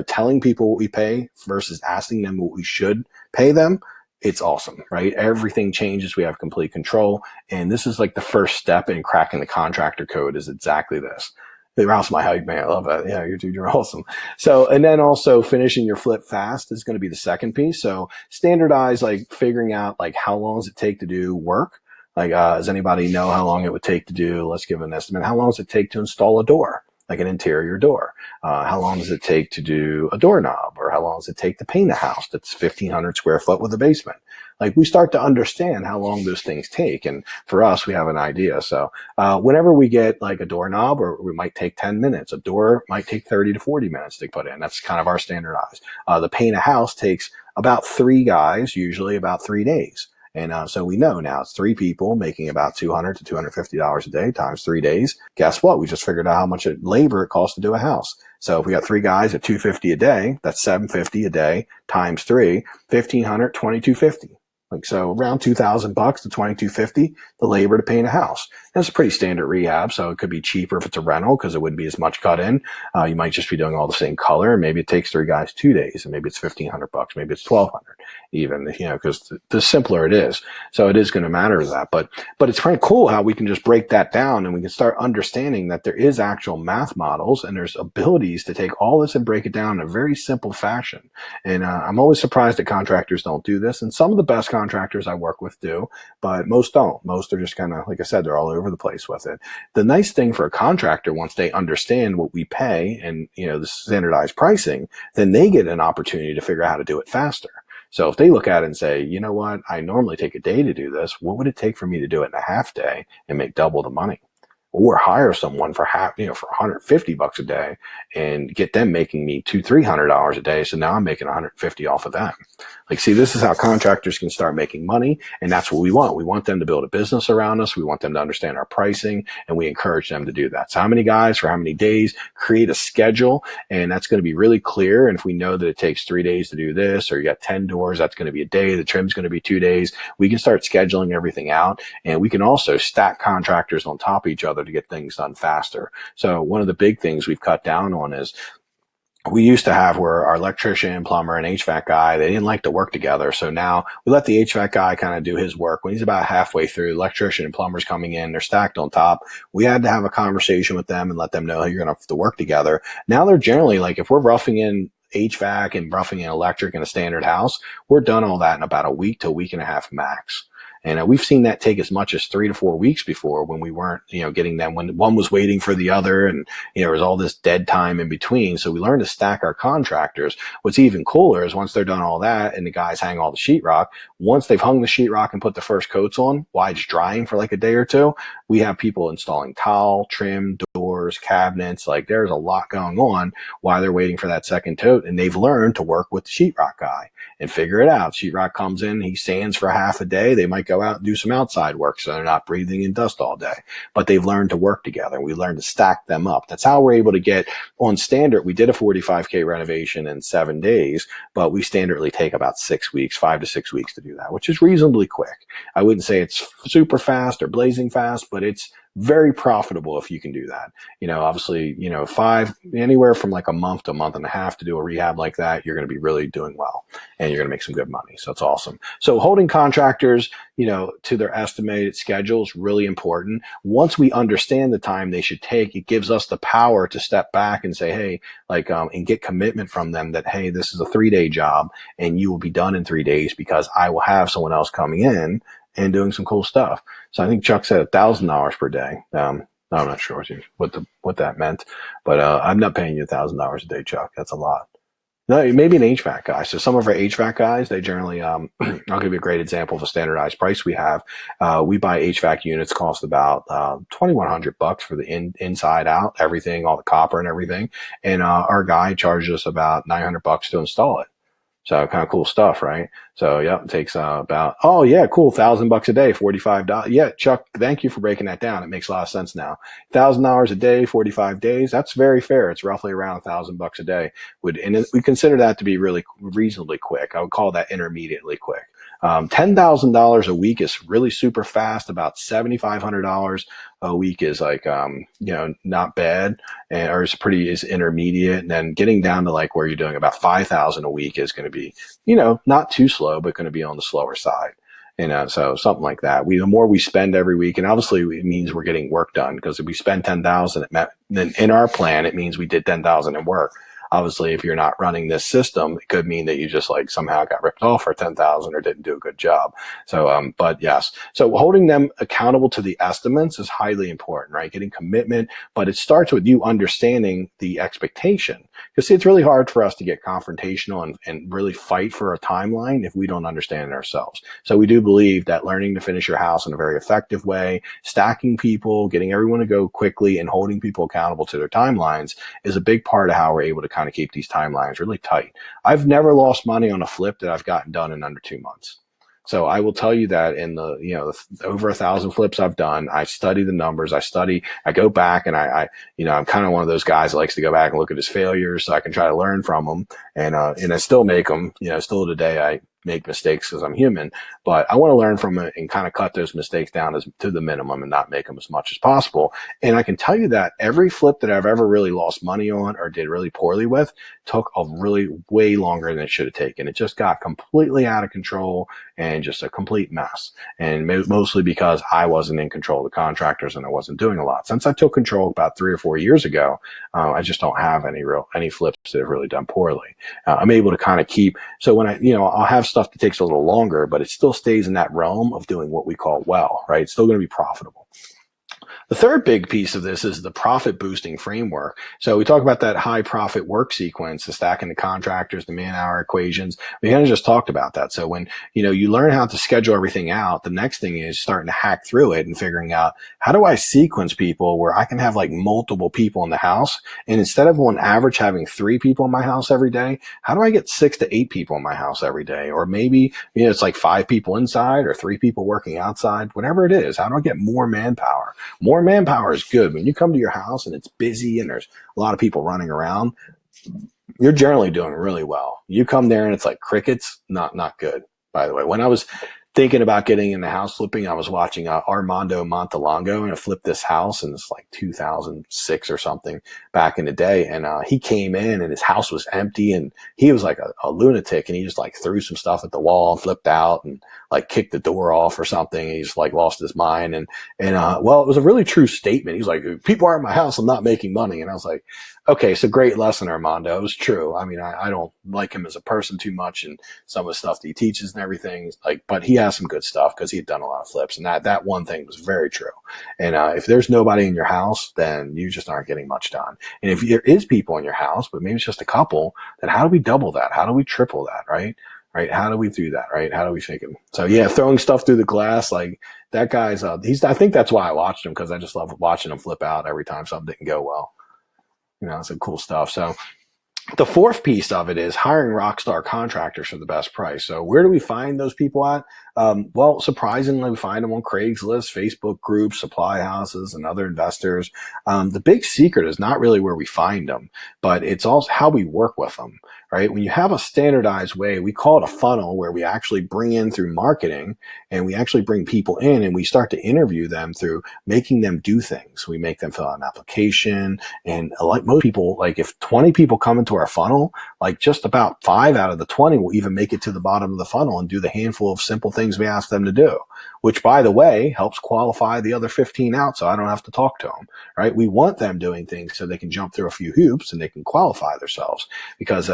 telling people what we pay versus asking them what we should pay them. It's awesome, right? Everything changes. We have complete control. And this is like the first step in cracking the contractor code is exactly this. The house my height, man. I love that. Yeah, you're awesome. So, and then also finishing your flip fast is going to be the second piece. So standardize, like figuring out like how long does it take to do work? Like, does anybody know how long it would take to do, let's give an estimate. How long does it take to install a door? Like an interior door. How long does it take to do a doorknob? Or how long does it take to paint a house that's 1,500 square foot with a basement? Like we start to understand how long those things take. And for us, we have an idea. So whenever we get like a doorknob, or we might take 10 minutes, a door might take 30 to 40 minutes to put in. That's kind of our standardized. The paint a house takes about 3 guys, usually about 3 days. And so we know now it's 3 people making about $200 to $250 a day times 3 days. Guess what? We just figured out how much labor it costs to do a house. So if we got 3 guys at $250 a day, that's $750 a day times 3, 1,500, $2,250. Like, so around $2,000 to $2,250, the labor to paint a house. And it's a pretty standard rehab, so it could be cheaper if it's a rental because it wouldn't be as much cut in. You might just be doing all the same color, and maybe it takes 3 guys 2 days, and maybe it's $1,500, maybe it's $1,200, even, because the simpler it is. So it is going to matter to that. But it's kind of cool how we can just break that down, and we can start understanding that there is actual math models, and there's abilities to take all this and break it down in a very simple fashion. And I'm always surprised that contractors don't do this, and some of the best contractors I work with do, but most don't. Most are just kind of, like I said, they're all over the place with it. The nice thing for a contractor, once they understand what we pay and, the standardized pricing, then they get an opportunity to figure out how to do it faster. So if they look at it and say, you know what, I normally take a day to do this, what would it take for me to do it in a half day and make double the money? Or hire someone for for $150 a day and get them making me $200-$300 a day. So now I'm making $150 off of them. Like, see, this is how contractors can start making money. And that's what we want. We want them to build a business around us. We want them to understand our pricing, and we encourage them to do that. So how many guys for how many days, create a schedule, and that's going to be really clear. And if we know that it takes 3 days to do this, or you got 10 doors, that's going to be a day. The trim's going to be 2 days. We can start scheduling everything out, and we can also stack contractors on top of each other to get things done faster. So one of the big things we've cut down on is we used to have where our electrician, plumber, and HVAC guy, they didn't like to work together. So now we let the HVAC guy kind of do his work. When he's about halfway through, the electrician and plumber's coming in, they're stacked on top. We had to have a conversation with them and let them know, hey, you're going to have to work together. Now they're generally like, if we're roughing in HVAC and roughing in electric in a standard house, we're done all that in about a week to a week and a half max. And we've seen that take as much as 3 to 4 weeks before, when we weren't, getting them, when one was waiting for the other, and, there was all this dead time in between. So we learned to stack our contractors. What's even cooler is once they're done all that and the guys hang all the sheetrock, once they've hung the sheetrock and put the first coats on, while it's drying for like a day or two, we have people installing towel, trim, doors, cabinets. Like, there's a lot going on while they're waiting for that second coat. And they've learned to work with the sheetrock guy and figure it out. Sheetrock comes in, he sands for half a day. They might go out and do some outside work so they're not breathing in dust all day. But they've learned to work together. We learned to stack them up. That's how we're able to get on standard. We did a 45K renovation in 7 days, but we standardly take about 6 weeks, 5 to 6 weeks to do that, which is reasonably quick. I wouldn't say it's super fast or blazing fast, but it's very profitable if you can do that. Obviously, anywhere from like a month to a month and a half to do a rehab like that, you're going to be really doing well, and you're going to make some good money. So it's awesome. So holding contractors, to their estimated schedule is really important. Once we understand the time they should take, it gives us the power to step back and say, hey, and get commitment from them that, hey, this is a 3-day job and you will be done in 3 days because I will have someone else coming in and doing some cool stuff. So I think Chuck said $1,000 per day. I'm not sure what that meant, but I'm not paying you $1,000 a day, Chuck. That's a lot. No, maybe an HVAC guy. So some of our HVAC guys, they generally, I'll give you a great example of a standardized price we have. We buy HVAC units, cost about $2,100 for the inside out, everything, all the copper and everything. And our guy charges us about $900 to install it. So kind of cool stuff, right? So yeah, it takes about, cool, $1,000 a day, $45. Yeah, Chuck, thank you for breaking that down. It makes a lot of sense now. $1,000 a day, 45 days. That's very fair. It's roughly around $1,000 a day. And we consider that to be really reasonably quick. I would call that intermediately quick. $10,000 a week is really super fast. About $7,500 a week is like, not bad, or is intermediate. And then getting down to like where you're doing about 5,000 a week is going to be, not too slow, but going to be on the slower side. So something like that. The more we spend every week, and obviously it means we're getting work done, because if we spend 10,000, then in our plan, it means we did 10,000 in work. Obviously, if you're not running this system, it could mean that you just like somehow got ripped off for 10,000 or didn't do a good job. So, but yes, so holding them accountable to the estimates is highly important, right? Getting commitment, but it starts with you understanding the expectation. Because see, it's really hard for us to get confrontational and really fight for a timeline if we don't understand it ourselves. So we do believe that learning to finish your house in a very effective way, stacking people, getting everyone to go quickly, and holding people accountable to their timelines is a big part of how we're able to kind of keep these timelines really tight. I've never lost money on a flip that I've gotten done in under 2 months. So I will tell you that in the over 1,000 flips I've done, I study the numbers. I go back, and I'm kind of one of those guys that likes to go back and look at his failures so I can try to learn from them. And I still make them, still today I make mistakes because I'm human, but I want to learn from it and kind of cut those mistakes down to the minimum and not make them as much as possible. And I can tell you that every flip that I've ever really lost money on or did really poorly with took a really way longer than it should have taken. It just got completely out of control and just a complete mess. And mostly because I wasn't in control of the contractors and I wasn't doing a lot. Since I took control about 3 or 4 years ago, I just don't have any flips that have really done poorly. I'm able to kind of keep, so when I'll have stuff that takes a little longer, but it still stays in that realm of doing what we call well, right? It's still going to be profitable. The third big piece of this is the profit boosting framework. So we talk about that high profit work sequence, the stacking the contractors, the man hour equations. We kind of just talked about that. So when, you learn how to schedule everything out, the next thing is starting to hack through it and figuring out, how do I sequence people where I can have like multiple people in the house? And instead of on average having 3 people in my house every day, how do I get 6 to 8 people in my house every day? Or maybe, it's like 5 people inside or 3 people working outside, whatever it is. How do I get more manpower? More manpower is good. When you come to your house and it's busy and there's a lot of people running around, you're generally doing really well. You come there and it's like crickets, not good, by the way. When I was thinking about getting into house flipping, I was watching Armando Montalongo, and I flipped this house, and it's like 2006 or something back in the day. And he came in and his house was empty, and he was like a lunatic, and he just like threw some stuff at the wall and flipped out and like kicked the door off or something. He just like lost his mind. And well, it was a really true statement. He was like, people are in my house, I'm not making money. And I was like, okay, so great lesson, Armando. It was true. I mean, I don't like him as a person too much, and some of the stuff that he teaches and everything, but he has some good stuff because he had done a lot of flips, and that one thing was very true. And if there's nobody in your house, then you just aren't getting much done. And if there is people in your house, but maybe it's just a couple, then how do we double that? How do we triple that, right? Right? How do we do that, right? How do we fake it? So yeah, throwing stuff through the glass, like that guy's, I think that's why I watched him, because I just love watching him flip out every time something didn't go well. Some cool stuff. So the fourth piece of it is hiring rock star contractors for the best price. So where do we find those people at? Well, surprisingly, we find them on Craigslist, Facebook groups, supply houses, and other investors. The big secret is not really where we find them, but it's also how we work with them, right? When you have a standardized way, we call it a funnel, where we actually bring in through marketing, and we actually bring people in and we start to interview them through making them do things. We make them fill out an application, and like most people, like if 20 people come into our funnel, like just about 5 out of the 20 will even make it to the bottom of the funnel and do the handful of simple things we ask them to do, which, by the way, helps qualify the other 15 out, so I don't have to talk to them, right? We want them doing things so they can jump through a few hoops and they can qualify themselves, because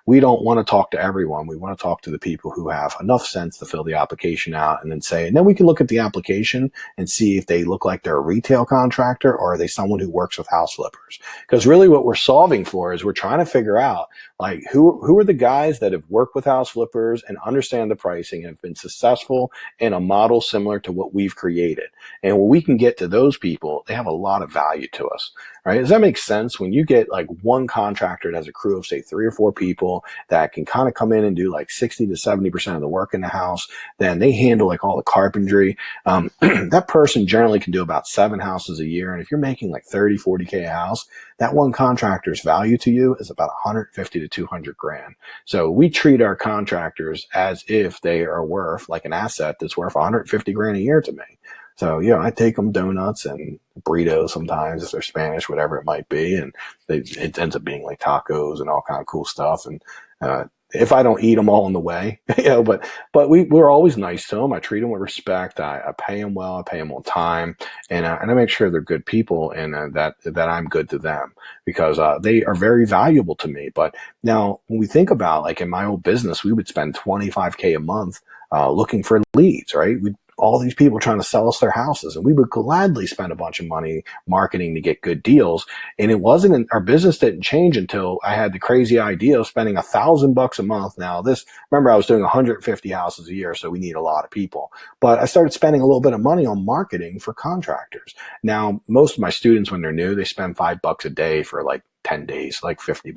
we don't want to talk to everyone. We want to talk to the people who have enough sense to fill the application out, and then we can look at the application and see if they look like they're a retail contractor or are they someone who works with house flippers. Because really what we're solving for is we're trying to figure out, like, who are the guys that have worked with house flippers and understand the pricing and have been successful in a model similar to what we've created. And when we can get to those people, they have a lot of value to us, right? Does that make sense? When you get like one contractor that has a crew of say 3 or 4 people that can kind of come in and do like 60 to 70% of the work in the house, then they handle like all the carpentry. That person generally can do about 7 houses a year. And if you're making like 30, 40K a house, that one contractor's value to you is about 150 to 200 grand. So we treat our contractors as if they are worth like an asset that's worth 150 grand a year to me. So, I take them donuts and burritos sometimes if they're Spanish, whatever it might be. And it ends up being like tacos and all kind of cool stuff. And if I don't eat them all on the way, but we're always nice to them. I treat them with respect. I pay them well. I pay them on time, and I make sure they're good people, and that I'm good to them, because they are very valuable to me. But now, when we think about, like, in my old business, we would spend 25K a month looking for leads, right? We all these people trying to sell us their houses, and we would gladly spend a bunch of money marketing to get good deals. And it wasn't our business didn't change until I had the crazy idea of spending $1,000 a month. Now, remember, I was doing 150 houses a year, so we need a lot of people. But I started spending a little bit of money on marketing for contractors. Now, most of my students, when they're new, they spend $5 a day for like 10 days, like $50.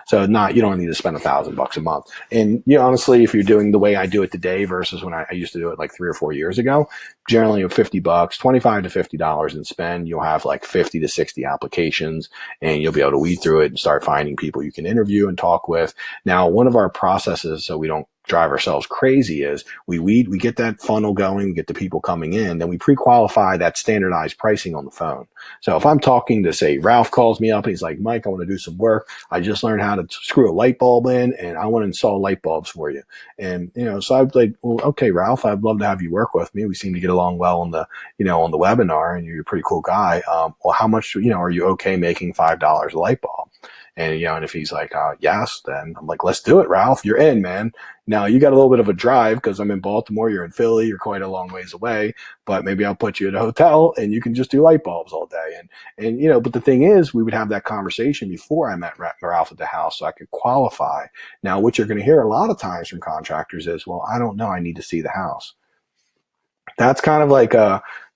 So you don't need to spend $1,000 a month. And honestly, if you're doing the way I do it today versus when I used to do it like 3 or 4 years ago, generally with $50, $25 to $50 in spend, you'll have like 50 to 60 applications, and you'll be able to weed through it and start finding people you can interview and talk with. Now, one of our processes, so we don't drive ourselves crazy, is we get that funnel going, we get the people coming in, then we pre-qualify that standardized pricing on the phone. So if I'm talking to, say, Ralph calls me up and he's like, Mike, I want to do some work. I just learned how to screw a light bulb in, and I want to install light bulbs for you. And, so I'd like, well, okay, Ralph, I'd love to have you work with me. We seem to get along well on the webinar, and you're a pretty cool guy. Well, how much, are you okay making $5 a light bulb? And if he's like, yes, then I'm like, let's do it, Ralph. You're in, man. Now, you got a little bit of a drive because I'm in Baltimore. You're in Philly. You're quite a long ways away. But maybe I'll put you at a hotel and you can just do light bulbs all day. And but the thing is, we would have that conversation before I met Ralph at the house, so I could qualify. Now, what you're going to hear a lot of times from contractors is, well, I don't know. I need to see the house. That's kind of like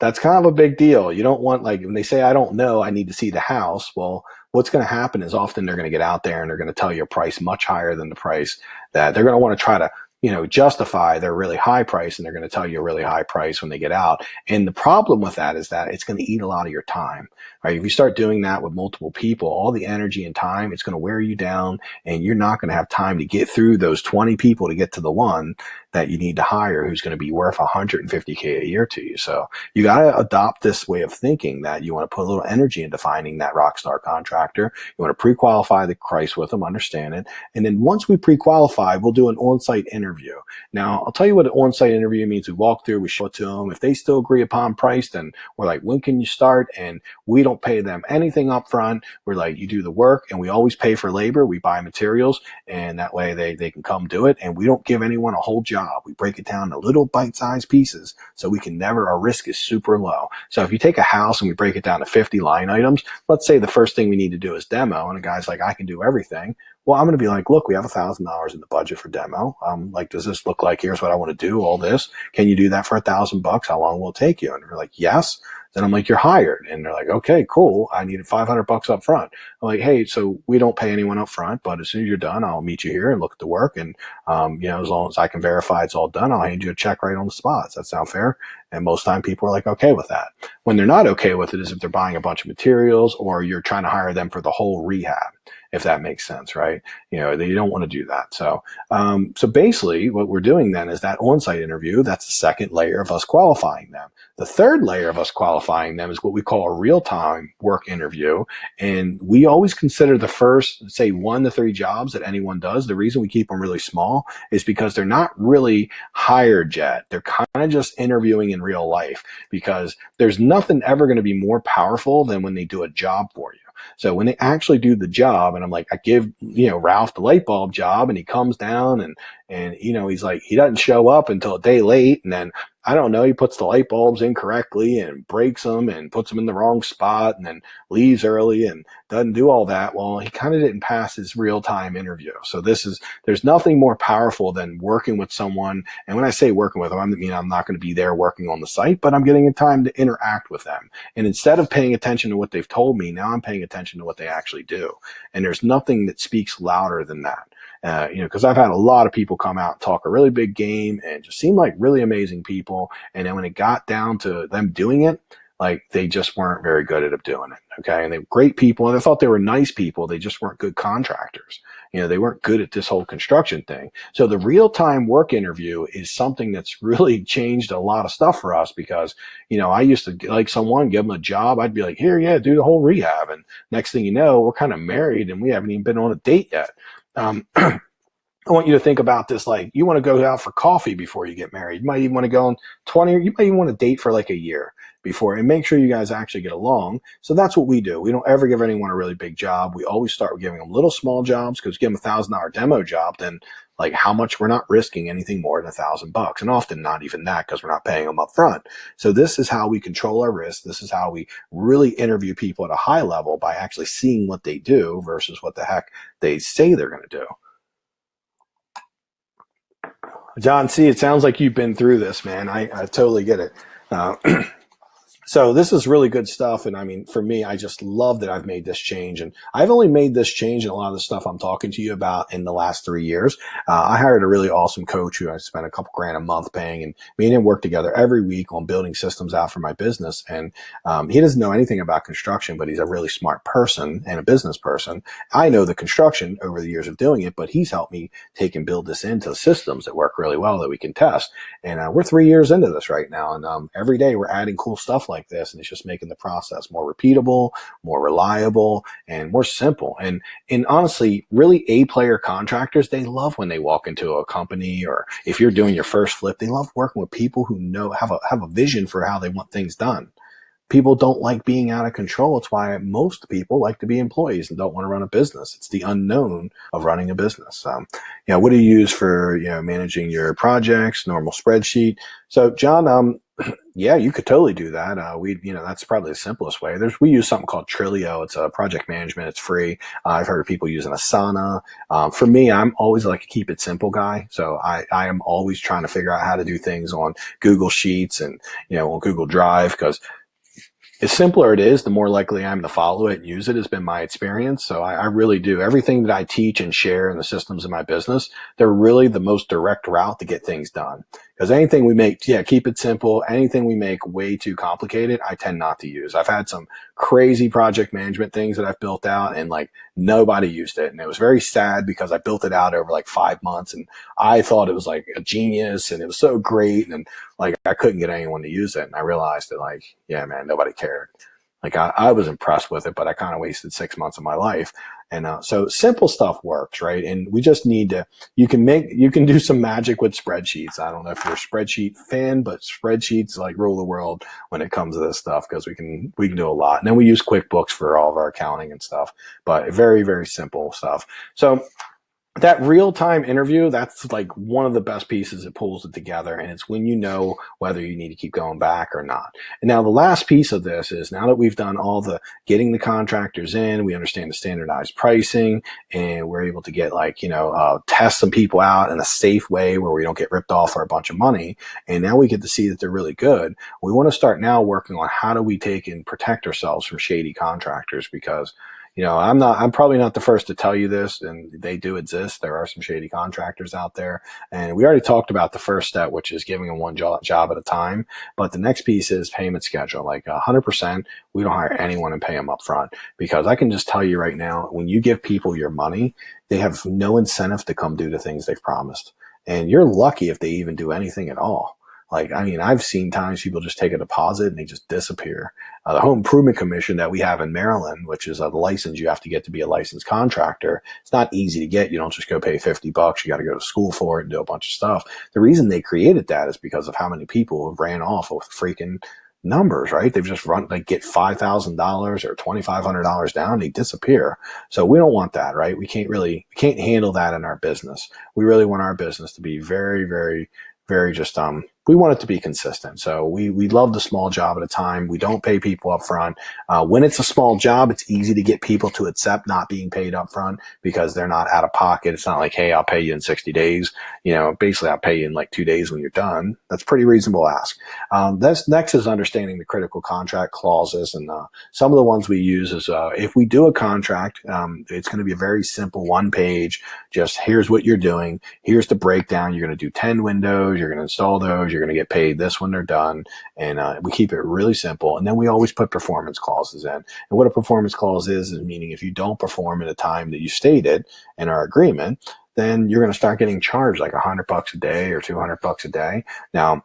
that's kind of a big deal. You don't want, like, when they say, I don't know, I need to see the house. Well, what's going to happen is often they're going to get out there and they're going to tell you a price much higher than the price that they're going to want to try to, justify their really high price. And they're going to tell you a really high price when they get out. And the problem with that is that it's going to eat a lot of your time, right? If you start doing that with multiple people, all the energy and time, it's going to wear you down, and you're not going to have time to get through those 20 people to get to the one that you need to hire who's going to be worth 150K a year to you. So you got to adopt this way of thinking, that you want to put a little energy into finding that rock star contractor. You want to pre-qualify the price with them, understand it. And then once we pre-qualify, we'll do an on-site interview. Now, I'll tell you what an on-site interview means. We walk through, we show it to them. If they still agree upon price, then we're like, when can you start? And we don't pay them anything up front. We're like, you do the work, and we always pay for labor. We buy materials, and that way they can come do it. And we don't give anyone a whole job. We break it down to little bite-sized pieces, so we can our risk is super low. So if you take a house and we break it down to 50 line items, let's say the first thing we need to do is demo, and a guy's like, I can do everything. Well, I'm going to be like, look, we have $1,000 in the budget for demo. Like, does this look like, here's what I want to do, all this. Can you do that for $1,000? How long will it take you? And they're like, yes. Then I'm like, you're hired. And they're like, okay, cool. I needed $500 up front. I'm like, hey, so we don't pay anyone up front, but as soon as you're done, I'll meet you here and look at the work. And, as long as I can verify it's all done, I'll hand you a check right on the spot. Does that sound fair? And most time people are like, okay with that. When they're not okay with it is if they're buying a bunch of materials, or you're trying to hire them for the whole rehab, if that makes sense, right? You don't want to do that. So basically what we're doing then is that on-site interview. That's the second layer of us qualifying them. The third layer of us qualifying them is what we call a real-time work interview. And we always consider the first, say, 1 to 3 jobs that anyone does. The reason we keep them really small is because they're not really hired yet. They're kind of just interviewing in real life, because there's nothing ever going to be more powerful than when they do a job for you. So when they actually do the job, and I'm like, I give, Ralph the light bulb job, and he comes down and he's like, he doesn't show up until a day late. And then, I don't know, he puts the light bulbs incorrectly and breaks them and puts them in the wrong spot, and then leaves early and doesn't do all that. Well, he kind of didn't pass his real-time interview. So there's nothing more powerful than working with someone. And when I say working with them, I mean, I'm not going to be there working on the site, but I'm getting a time to interact with them. And instead of paying attention to what they've told me, now I'm paying attention to what they actually do. And there's nothing that speaks louder than that. Because I've had a lot of people come out and talk a really big game and just seem like really amazing people. And then when it got down to them doing it, like, they just weren't very good at doing it. Okay. And they were great people, and I thought they were nice people. They just weren't good contractors. They weren't good at this whole construction thing. So the real-time work interview is something that's really changed a lot of stuff for us, because, I used to, like, someone give them a job. I'd be like, here, yeah, do the whole rehab. And next thing you know, we're kind of married and we haven't even been on a date yet. I want you to think about this like you want to go out for coffee before you get married. You might even want to go on 20, or you might even want to date for like a year before and make sure you guys actually get along. So that's what we do. We don't ever give anyone a really big job. We always start with giving them little small jobs because give them $1,000 demo job, then like how much we're not risking anything more than $1,000 and often not even that because we're not paying them up front. So this is how we control our risk. This is how we really interview people at a high level by actually seeing what they do versus what the heck they say they're going to do. John, see, it sounds like you've been through this, man. I totally get it. Uh, So this is really good stuff. And I mean, for me, I just love that I've made this change. And I've only made this change in a lot of the stuff I'm talking to you about in the last 3 years. I hired a really awesome coach who I spent a couple grand a month paying, and me and him work together every week on building systems out for my business. And he doesn't know anything about construction, but he's a really smart person and a business person. I know the construction over the years of doing it, but he's helped me take and build this into systems that work really well that we can test. And we're 3 years into this right now. And every day we're adding cool stuff like this, and it's just making the process more repeatable, more reliable, and more simple. And honestly, really A-player contractors, they love when they walk into a company, or if you're doing your first flip, they love working with people who know have a vision for how they want things done. People don't like being out of control. It's why most people like to be employees and don't want to run a business. It's the unknown of running a business. What do you use for managing your projects? Normal spreadsheet. So, John, yeah, you could totally do that. That's probably the simplest way. We use something called Trilio. It's a project management. It's free. I've heard of people using Asana. For me, I'm always like a keep it simple guy. So I am always trying to figure out how to do things on Google Sheets and on Google Drive, because the simpler it is, the more likely I am to follow it and use it, has been my experience. So I really do. Everything that I teach and share in the systems in my business, they're really the most direct route to get things done. Because anything we make, keep it simple. Anything we make way too complicated, I tend not to use. I've had some crazy project management things that I've built out, and like nobody used it. And it was very sad because I built it out over like 5 months, and I thought it was like a genius and it was so great. And like I couldn't get anyone to use it. And I realized that man, nobody cared. Like I was impressed with it, but I kind of wasted 6 months of my life. And so simple stuff works, right? And we just need to, you can do some magic with spreadsheets. I don't know if you're a spreadsheet fan, but spreadsheets like rule the world when it comes to this stuff, because we can do a lot. And then we use QuickBooks for all of our accounting and stuff, but very, very simple stuff. So that real-time interview, that's like one of the best pieces that pulls it together. And it's when you know whether you need to keep going back or not. And now the last piece of this is, now that we've done all the getting the contractors in, we understand the standardized pricing, and we're able to get test some people out in a safe way where we don't get ripped off for a bunch of money. And now we get to see that they're really good. We want to start now working on how do we take and protect ourselves from shady contractors, because I'm probably not the first to tell you this, and they do exist. There are some shady contractors out there. And we already talked about the first step, which is giving them one job at a time. But the next piece is payment schedule. Like 100%, we don't hire anyone and pay them up front, because I can just tell you right now, when you give people your money, they have no incentive to come do the things they've promised. And you're lucky if they even do anything at all. I've seen times people just take a deposit and they just disappear. The Home Improvement Commission that we have in Maryland, which is a license you have to get to be a licensed contractor, it's not easy to get. You don't just go pay $50. You got to go to school for it and do a bunch of stuff. The reason they created that is because of how many people have ran off with freaking numbers, right? They've just get $5,000 or $2,500 down, they disappear. So we don't want that, right? We can't handle that in our business. We really want our business to be very, very, very just we want it to be consistent. So we love the small job at a time. We don't pay people up front. When it's a small job, it's easy to get people to accept not being paid up front because they're not out of pocket. It's not like, hey, I'll pay you in 60 days. Basically I'll pay you in like 2 days when you're done. That's pretty reasonable ask. That's next is understanding the critical contract clauses. And some of the ones we use is if we do a contract, it's going to be a very simple one page. Just here's what you're doing. Here's the breakdown. You're going to do 10 windows. You're going to install those. You're going to get paid this when they're done. And we keep it really simple. And then we always put performance clauses in. And what a performance clause is meaning if you don't perform in a time that you stated in our agreement, then you're going to start getting charged like $100 a day or $200 a day. Now,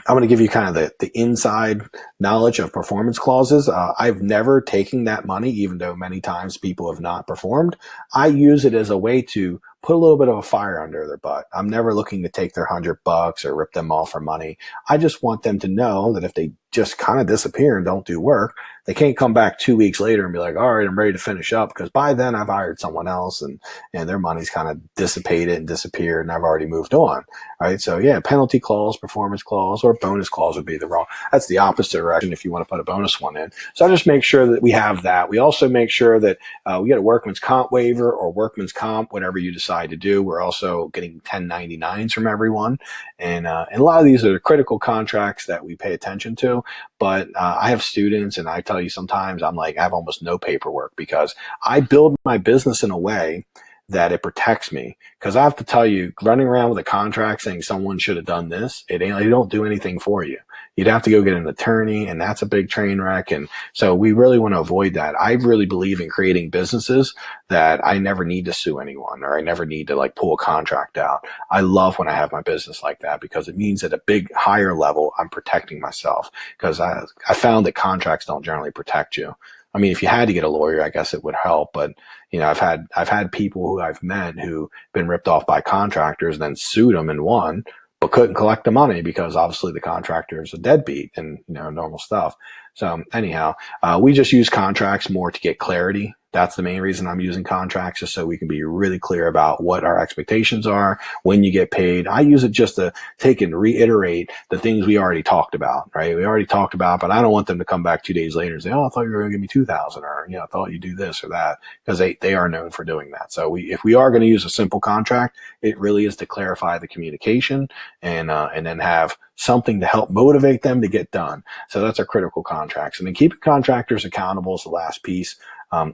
I'm going to give you kind of the inside knowledge of performance clauses. I've never taken that money, even though many times people have not performed. I use it as a way to put a little bit of a fire under their butt. I'm never looking to take their $100 or rip them off for money. I just want them to know that if they just kind of disappear and don't do work, they can't come back 2 weeks later and be like, all right, I'm ready to finish up, because by then I've hired someone else and their money's kind of dissipated and disappeared and I've already moved on. Right. So yeah, penalty clause, performance clause, or bonus clause would be the wrong. That's the opposite direction if you want to put a bonus one in. So I just make sure that we have that. We also make sure that we get a workman's comp waiver or workman's comp, whatever you decide to do. We're also getting 1099s from everyone. And a lot of these are the critical contracts that we pay attention to. But I have students, and I tell you sometimes I'm like, I have almost no paperwork because I build my business in a way that it protects me. Because I have to tell you, running around with a contract saying someone should have done this, they don't do anything for you. You'd have to go get an attorney, and that's a big train wreck. And so we really want to avoid that. I really believe in creating businesses that I never need to sue anyone, or I never need to like pull a contract out. I love when I have my business like that, because it means at a big higher level, I'm protecting myself, because I found that contracts don't generally protect you. I mean, if you had to get a lawyer, I guess it would help. But, I've had people who I've met who've been ripped off by contractors and then sued them and won, but couldn't collect the money because obviously the contractor is a deadbeat and, normal stuff. So anyhow, we just use contracts more to get clarity. That's the main reason I'm using contracts, just so we can be really clear about what our expectations are, when you get paid. I use it just to take and reiterate the things we already talked about, right? We already talked about, but I don't want them to come back 2 days later and say, oh, I thought you were going to give me 2,000, or, I thought you'd do this or that, because they are known for doing that. So if we are going to use a simple contract, it really is to clarify the communication and then have something to help motivate them to get done. So that's our critical contracts. And then keeping contractors accountable is the last piece.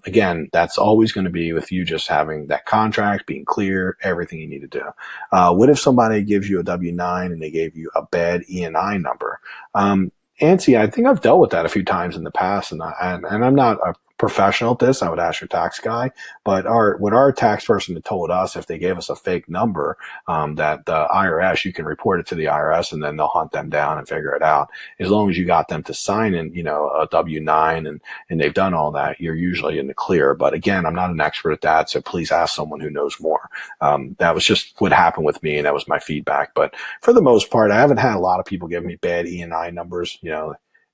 Again, that's always going to be with you just having that contract, being clear, everything you need to do. What if somebody gives you a W-9 and they gave you a bad E&I number? ANSI, I think I've dealt with that a few times in the past, and I'm not a professional at this. I would ask your tax guy, but what our tax person had told us, if they gave us a fake number, that the IRS, you can report it to the IRS and then they'll hunt them down and figure it out. As long as you got them to sign in, a W-9 and they've done all that, you're usually in the clear. But again, I'm not an expert at that, so please ask someone who knows more. That was just what happened with me, and that was my feedback. But for the most part, I haven't had a lot of people give me bad E&I numbers.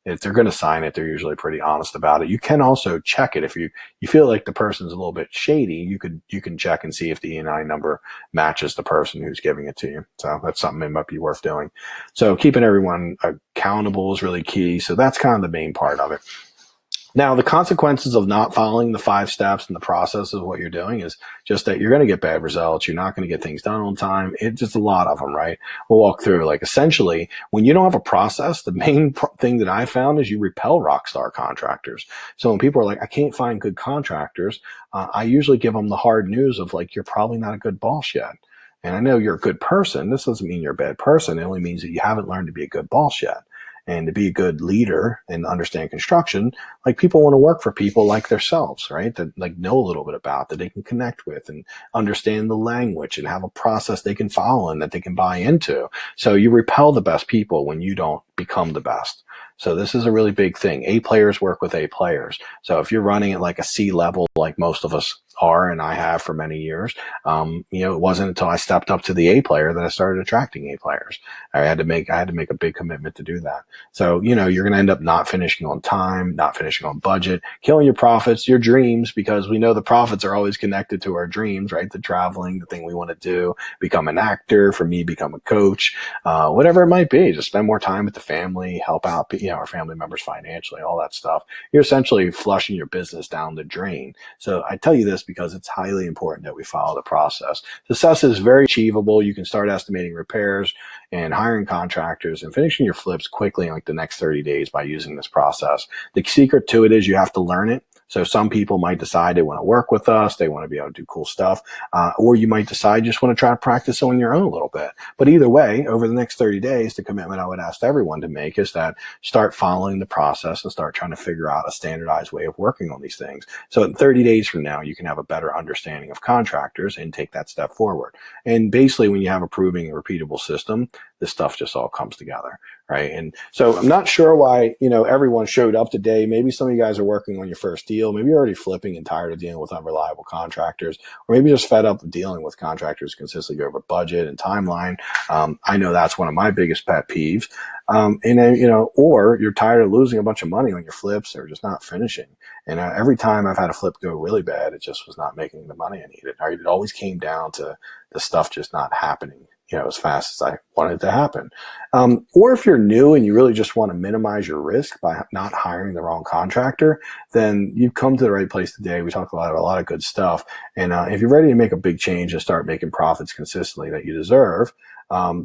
If they're going to sign it, they're usually pretty honest about it. You can also check it if you feel like the person's a little bit shady. You can check and see if the E&I number matches the person who's giving it to you. So that's something that might be worth doing. So keeping everyone accountable is really key. So that's kind of the main part of it. Now, the consequences of not following the 5 steps and the process of what you're doing is just that you're going to get bad results. You're not going to get things done on time. It's just a lot of them, right? We'll walk through. Like, essentially, when you don't have a process, the main thing that I found is you repel rock star contractors. So when people are like, I can't find good contractors, I usually give them the hard news of like, you're probably not a good boss yet. And I know you're a good person. This doesn't mean you're a bad person. It only means that you haven't learned to be a good boss yet. And to be a good leader and understand construction, like, people want to work for people like themselves, right? That like know a little bit about, that they can connect with and understand the language and have a process they can follow and that they can buy into. So you repel the best people when you don't become the best. So this is a really big thing. A players work with A players. So if you're running at like a C level, like most of us are, and I have for many years, it wasn't until I stepped up to the A player that I started attracting A players. I had to make a big commitment to do that. So, you're going to end up not finishing on time, not finishing on budget, killing your profits, your dreams, because we know the profits are always connected to our dreams, right? The traveling, the thing we want to do, become an actor, for me, become a coach, whatever it might be. Just spend more time with the family, help out, our family members financially, all that stuff. You're essentially flushing your business down the drain. So I tell you this because it's highly important that we follow the process. Success is very achievable. You can start estimating repairs and hiring contractors and finishing your flips quickly in like the next 30 days by using this process. The secret to it is you have to learn it. So some people might decide they want to work with us. They want to be able to do cool stuff. Or you might decide you just want to try to practice on your own a little bit. But either way, over the next 30 days, the commitment I would ask everyone to make is that start following the process and start trying to figure out a standardized way of working on these things. So in 30 days from now, you can have a better understanding of contractors and take that step forward. And basically, when you have a proving and repeatable system, this stuff just all comes together. right? And so I'm not sure why, everyone showed up today. Maybe some of you guys are working on your first deal. Maybe you're already flipping and tired of dealing with unreliable contractors, or maybe just fed up of dealing with contractors consistently over budget and timeline. I know that's one of my biggest pet peeves. And then, or you're tired of losing a bunch of money on your flips or just not finishing. And every time I've had a flip go really bad, it just was not making the money I needed. Right? It always came down to the stuff just not happening, as fast as I wanted it to happen. Or if you're new and you really just want to minimize your risk by not hiring the wrong contractor, then you've come to the right place today. We talked about a lot of good stuff. And if you're ready to make a big change and start making profits consistently that you deserve,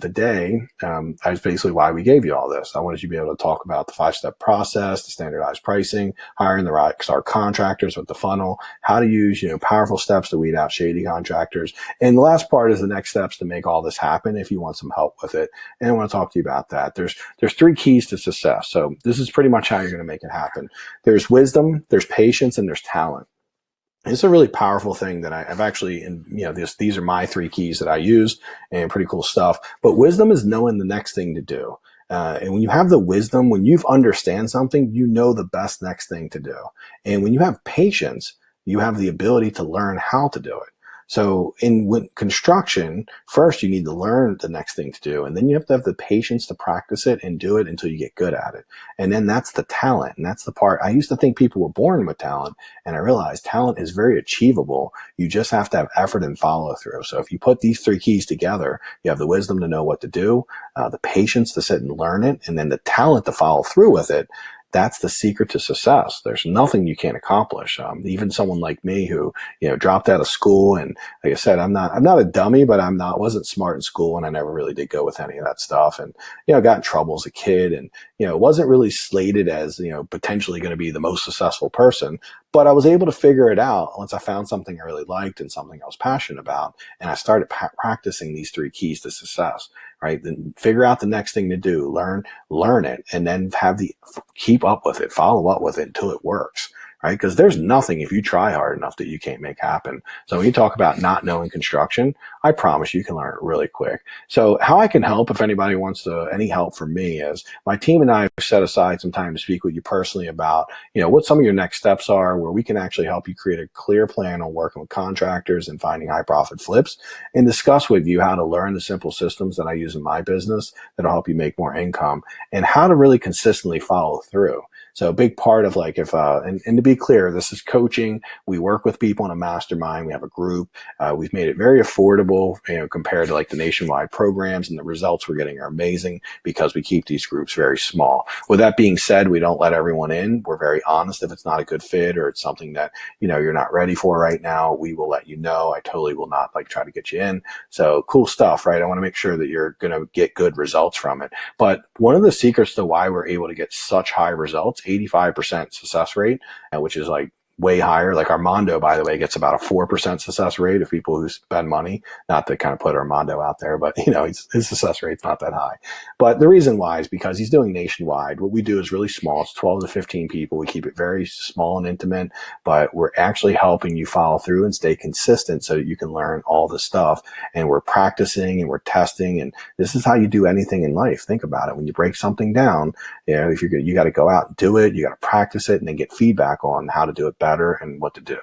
today, that's basically why we gave you all this. I wanted you to be able to talk about the 5-step process, the standardized pricing, hiring the right contractors with the funnel, how to use, powerful steps to weed out shady contractors. And the last part is the next steps to make all this happen if you want some help with it. And I want to talk to you about that. There's 3 keys to success. So this is pretty much how you're going to make it happen. There's wisdom, there's patience, and there's talent. It's a really powerful thing that I've actually, and these are my 3 keys that I use, and pretty cool stuff. But wisdom is knowing the next thing to do. And when you have the wisdom, when you understand something, you know the best next thing to do. And when you have patience, you have the ability to learn how to do it. So in construction, first you need to learn the next thing to do, and then you have to have the patience to practice it and do it until you get good at it. And then that's the talent, and that's the part. I used to think people were born with talent, and I realized talent is very achievable. You just have to have effort and follow through. So if you put these 3 keys together, you have the wisdom to know what to do, the patience to sit and learn it, and then the talent to follow through with it. That's the secret to success. There's nothing you can't accomplish. Even someone like me who, dropped out of school, and like I said, I'm not a dummy, but wasn't smart in school, and I never really did go with any of that stuff. And, got in trouble as a kid, and, wasn't really slated as, potentially going to be the most successful person, but I was able to figure it out once I found something I really liked and something I was passionate about. And I started practicing these 3 keys to success, right? Then figure out the next thing to do, learn it, and then keep up with it, follow up with it until it works. Right? Because there's nothing, if you try hard enough, that you can't make happen. So when you talk about not knowing construction, I promise you can learn it really quick. So how I can help, if anybody wants any help from me, is my team and I have set aside some time to speak with you personally about, what some of your next steps are, where we can actually help you create a clear plan on working with contractors and finding high profit flips, and discuss with you how to learn the simple systems that I use in my business that'll help you make more income, and how to really consistently follow through. So a big part of and to be clear, this is coaching. We work with people in a mastermind. We have a group. We've made it very affordable, compared to the nationwide programs, and the results we're getting are amazing because we keep these groups very small. With that being said, we don't let everyone in. We're very honest if it's not a good fit or it's something that, you're not ready for right now. We will let you know. I totally will not try to get you in. So cool stuff, right? I want to make sure that you're going to get good results from it. But one of the secrets to why we're able to get such high results, 85% success rate, which is way higher. Armando, by the way, gets about a 4% success rate of people who spend money. Not to kind of put Armando out there, but his success rate's not that high. But the reason why is because he's doing nationwide. What we do is really small. It's 12 to 15 people. We keep it very small and intimate, but we're actually helping you follow through and stay consistent so that you can learn all this stuff. And we're practicing and we're testing. And this is how you do anything in life. Think about it. When you break something down, if you got to go out and do it, you got to practice it and then get feedback on how to do it better and what to do.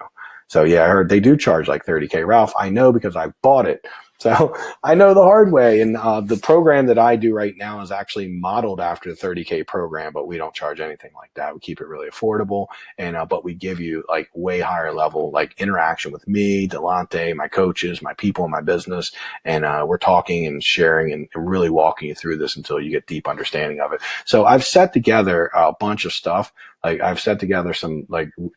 So yeah, I heard they do charge $30K. Ralph, I know because I bought it. So I know the hard way. And the program that I do right now is actually modeled after the 30K program, but we don't charge anything like that. We keep it really affordable. And but we give you way higher level interaction with me, Delante, my coaches, my people in my business. And we're talking and sharing and really walking you through this until you get deep understanding of it. So I've set together a bunch of stuff. I've set together some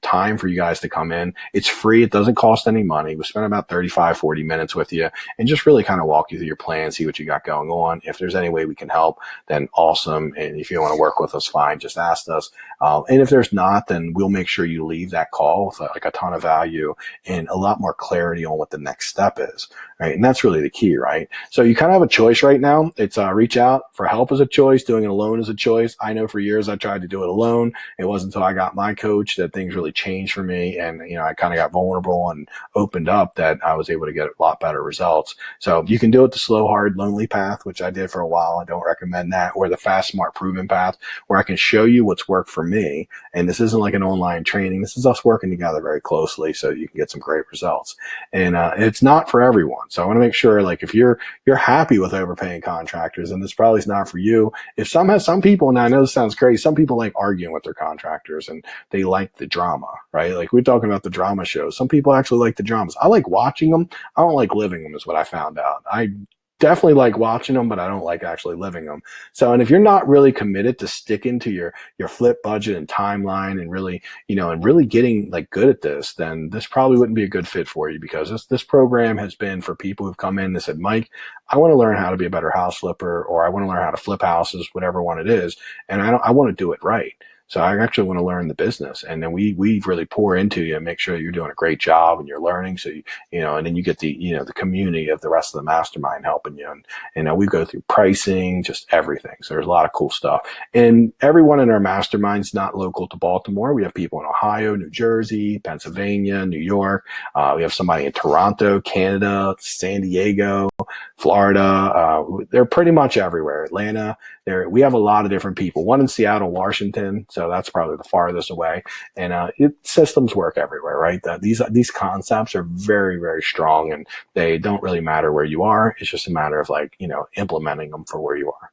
time for you guys to come in. It's free. It doesn't cost any money. We spend about 35, 40 minutes with you and just really kind of walk you through your plan, see what you got going on. If there's any way we can help, then awesome. And if you want to work with us, fine, just ask us. And if there's not, then we'll make sure you leave that call with a ton of value and a lot more clarity on what the next step is. Right. And that's really the key, right? So you kind of have a choice right now. It's reach out for help is a choice. Doing it alone is a choice. I know for years I tried to do it alone. It wasn't until I got my coach that things really changed for me. And, I kind of got vulnerable and opened up that I was able to get a lot better results. So you can do it the slow, hard, lonely path, which I did for a while. I don't recommend that, or the fast, smart, proven path, where I can show you what's worked for me. And this isn't like an online training. This is us working together very closely so you can get some great results. And it's not for everyone. So I want to make sure, like, if you're happy with overpaying contractors, and this probably is not for you. If some people, and I know this sounds crazy, some people like arguing with their contractors and they like the drama, right? Like, we're talking about the drama shows. Some people actually like the dramas. I like watching them. I don't like living them, is what I found out. I definitely like watching them, but I don't like actually living them. So, and if you're not really committed to sticking to your flip budget and timeline and really, and really getting like good at this, then this probably wouldn't be a good fit for you, because this program has been for people who've come in and said, Mike, I want to learn how to be a better house flipper, or I want to learn how to flip houses, whatever one it is. And I want to do it right. So I actually want to learn the business, and then we really pour into you and make sure you're doing a great job and you're learning. So and then you get the the community of the rest of the mastermind helping you, and we go through pricing, just everything. So there's a lot of cool stuff. And everyone in our mastermind's not local to Baltimore. We have people in Ohio, New Jersey, Pennsylvania, New York. We have somebody in Toronto, Canada, San Diego, Florida. They're pretty much everywhere. Atlanta. We have a lot of different people. One in Seattle, Washington. So that's probably the farthest away. And systems work everywhere, right? These concepts are very, very strong, and they don't really matter where you are. It's just a matter of implementing them for where you are.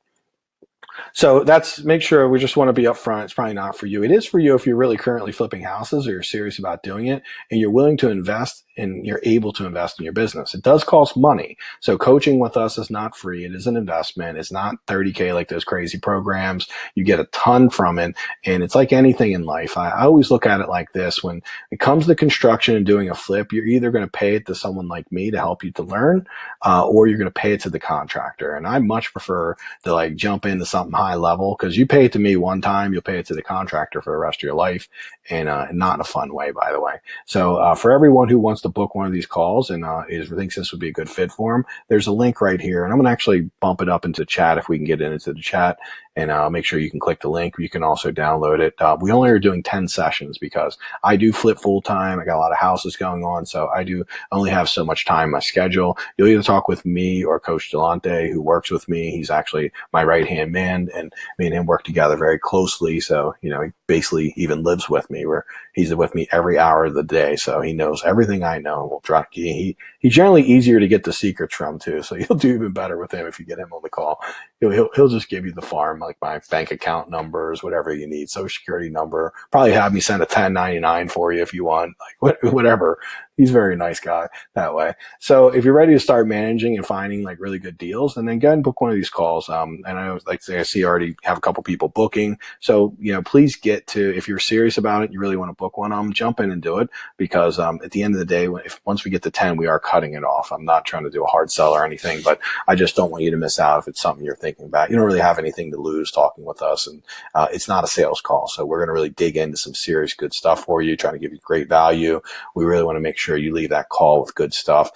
So make sure we just want to be upfront. It's probably not for you. It is for you if you're really currently flipping houses, or you're serious about doing it and you're willing to invest and you're able to invest in your business. It does cost money. So coaching with us is not free. It is an investment. It's not $30K like those crazy programs. You get a ton from it. And it's like anything in life. I always look at it like this. When it comes to construction and doing a flip, you're either going to pay it to someone like me to help you to learn, or you're going to pay it to the contractor. And I much prefer to jump into something high level, because you pay it to me one time, you'll pay it to the contractor for the rest of your life, and not in a fun way, by the way. So for everyone who wants to book one of these calls and thinks this would be a good fit for them, there's a link right here, and I'm going to actually bump it up into chat if we can get it into the chat, and make sure you can click the link. You can also download it. We only are doing 10 sessions because I do flip full time. I got a lot of houses going on, so I do only have so much time in my schedule. You'll either talk with me or Coach Delante, who works with me. He's actually my right-hand man, and me and him work together very closely. So, he basically even lives with me, where he's with me every hour of the day. So he knows everything I know. We'll drop he's generally easier to get the secrets from too. So you'll do even better with him if you get him on the call. He'll just give you the farm, like my bank account numbers, whatever you need, social security number, probably have me send a 1099 for you if you want, whatever. He's a very nice guy that way. So if you're ready to start managing and finding really good deals, and then go ahead and book one of these calls. And I always like to say, I see you already have a couple people booking. So, please get to, if you're serious about it, you really want to book one of them, jump in and do it, because at the end of the day, once we get to 10, we are cutting it off. I'm not trying to do a hard sell or anything, but I just don't want you to miss out if it's something you're thinking about. You don't really have anything to lose talking with us, and it's not a sales call. So we're going to really dig into some serious good stuff for you, trying to give you great value. We really want to make sure you leave that call with good stuff.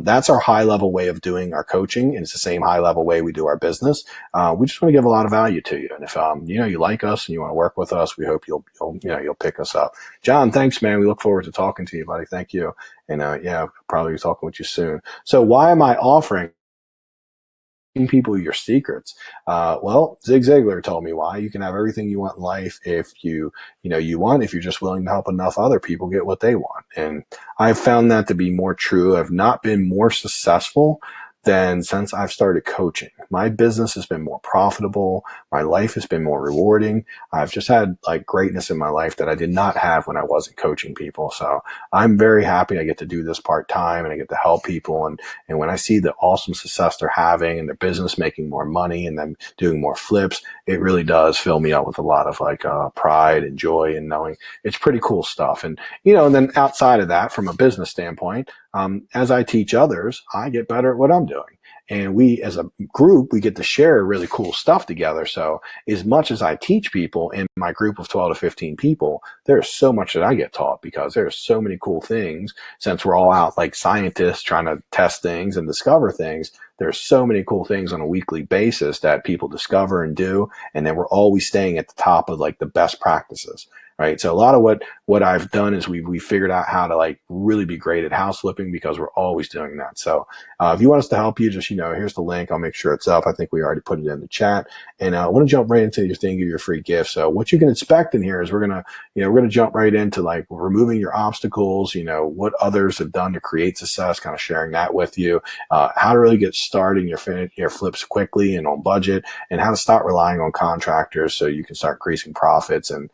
That's our high level way of doing our coaching, and it's the same high level way we do our business. We just want to give a lot of value to you, and if you like us and you want to work with us, we hope you'll pick us up. John, thanks, man. We look forward to talking to you, buddy. Thank you, and probably be talking with you soon. So why am I offering people your secrets? Well, Zig Ziglar told me why. You can have everything you want in life if if you're just willing to help enough other people get what they want. And I've found that to be more true. I've not been more successful than since I've started coaching. My business has been more profitable. My life has been more rewarding. I've just had greatness in my life that I did not have when I wasn't coaching people. So I'm very happy I get to do this part-time, and I get to help people. And when I see the awesome success they're having and their business making more money and them doing more flips, it really does fill me up with a lot of pride and joy, and knowing it's pretty cool stuff. And, and then outside of that, from a business standpoint, as I teach others, I get better at what I'm doing. And we, as a group, we get to share really cool stuff together. So as much as I teach people in my group of 12 to 15 people, there's so much that I get taught, because there's so many cool things. Since we're all out like scientists trying to test things and discover things, there's so many cool things on a weekly basis that people discover and do. And then we're always staying at the top of the best practices. right? So a lot of what I've done is we figured out how to like really be great at house flipping because we're always doing that. So if you want us to help you, just here's the link. I'll make sure it's up. I think we already put it in the chat. And I want to jump right into your thing, give you a free gift. So what you can expect in here is we're gonna jump right into like removing your obstacles. What others have done to create success, kind of sharing that with you. How to really get started in your flips quickly and on budget, and how to stop relying on contractors so you can start increasing profits and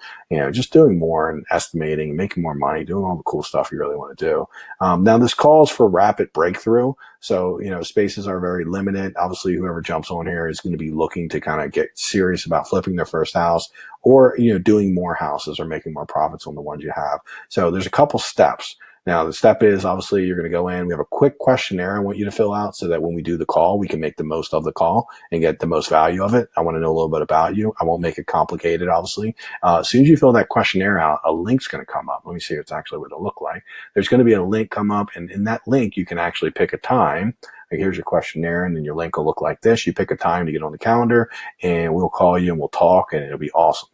just doing more and estimating, making more money, doing all the cool stuff you really want to do. Now this calls for rapid breakthrough. So, spaces are very limited. Obviously, whoever jumps on here is going to be looking to kind of get serious about flipping their first house or, doing more houses or making more profits on the ones you have. So there's a couple steps. Now, the step is obviously you're going to go in. We have a quick questionnaire I want you to fill out so that when we do the call, we can make the most of the call and get the most value of it. I want to know a little bit about you. I won't make it complicated, obviously. As soon as you fill that questionnaire out, a link's going to come up. Let me see what's actually what it'll look like. There's going to be a link come up, and in that link, you can actually pick a time. Like, here's your questionnaire, and then your link will look like this. You pick a time to get on the calendar, and we'll call you and we'll talk, and it'll be awesome.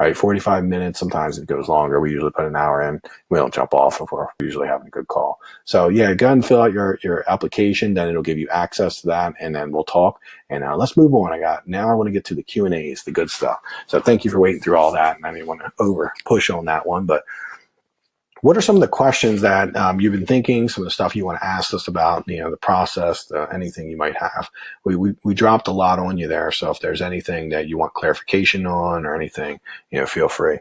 All right, 45 minutes. Sometimes it goes longer. We usually put an hour in. We don't jump off if we're usually having a good call. So yeah, go ahead and fill out your application. Then it'll give you access to that, and then we'll talk. And let's move on. Now I want to get to the Q&As, the good stuff. So thank you for waiting through all that. And I didn't want to over push on that one, but what are some of the questions that you've been thinking, some of the stuff you want to ask us about, the process, anything you might have? We dropped a lot on you there. So if there's anything that you want clarification on or anything, feel free.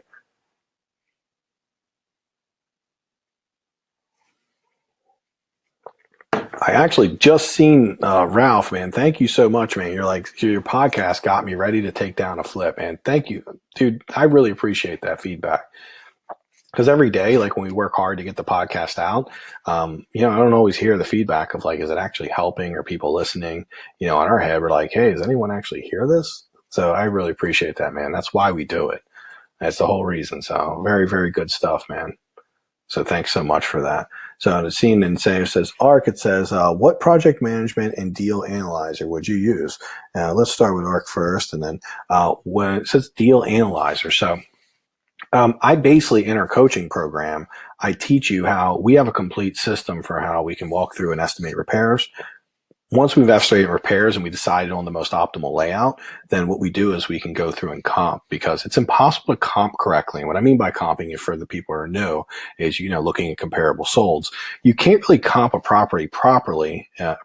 I actually just seen Ralph, man. Thank you so much, man. Your podcast got me ready to take down a flip, man. Thank you, dude. I really appreciate that feedback. Because every day, like when we work hard to get the podcast out, I don't always hear the feedback of like, is it actually helping or people listening? On our head, we're like, hey, does anyone actually hear this? So I really appreciate that, man. That's why we do it. That's the whole reason. So very, very good stuff, man. So thanks so much for that. So the scene in Save says, ARC, it says, what project management and deal analyzer would you use? Let's start with ARC first. And then when it says deal analyzer. So I basically, in our coaching program, I teach you how we have a complete system for how we can walk through and estimate repairs. Once we've estimated repairs and we decided on the most optimal layout, then what we do is we can go through and comp, because it's impossible to comp correctly. And what I mean by comping, if for the people who are new, is, looking at comparable solds. You can't really comp a property properly. You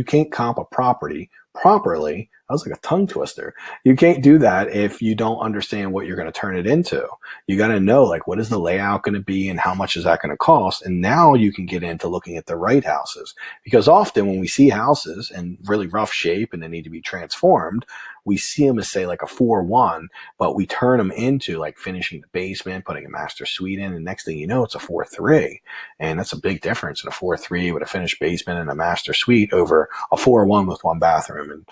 can't comp a property properly. That was like a tongue twister. You can't do that if you don't understand what you're going to turn it into. You got to know, like, what is the layout going to be and how much is that going to cost? And now you can get into looking at the right houses, because often when we see houses in really rough shape and they need to be transformed, we see them as, say, like a 4-1, but we turn them into like finishing the basement, putting a master suite in, and next thing you know, it's a 4-3. And that's a big difference in a 4-3 with a finished basement and a master suite over a 4-1 with one bathroom. And,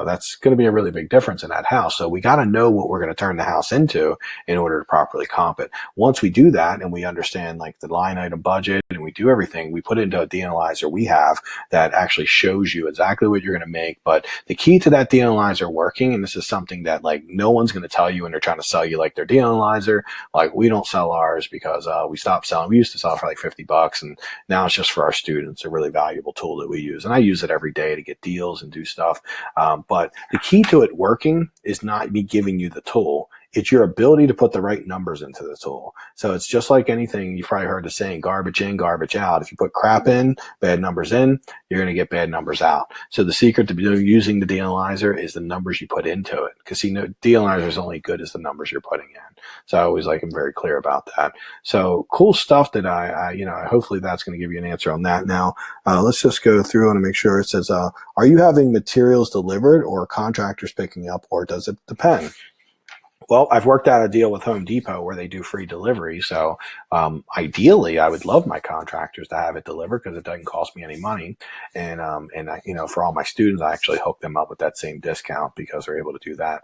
that's going to be a really big difference in that house. So we got to know what we're going to turn the house into in order to properly comp it. Once we do that and we understand like the line item budget and we do everything, we put it into a de-analyzer we have that actually shows you exactly what you're going to make. But the key to that de-analyzer working, and this is something that like no one's going to tell you when they're trying to sell you like their de-analyzer, like we don't sell ours because we stopped selling. We used to sell for like $50, and now it's just for our students, a really valuable tool that we use. And I use it every day to get deals and do stuff. But the key to it working is not me giving you the tool. It's your ability to put the right numbers into the tool. So it's just like anything. You've probably heard the saying, garbage in, garbage out. If you put crap in, bad numbers in, you're going to get bad numbers out. So the secret to using the de-analyzer is the numbers you put into it. Because de-analyzer is only good as the numbers you're putting in. So I always like I'm very clear about that. So cool stuff that I hopefully that's going to give you an answer on that. Now, let's just go through and make sure. It says, are you having materials delivered or contractors picking up, or does it depend? Well, I've worked out a deal with Home Depot where they do free delivery. So ideally, I would love my contractors to have it delivered because it doesn't cost me any money. And for all my students, I actually hook them up with that same discount because they're able to do that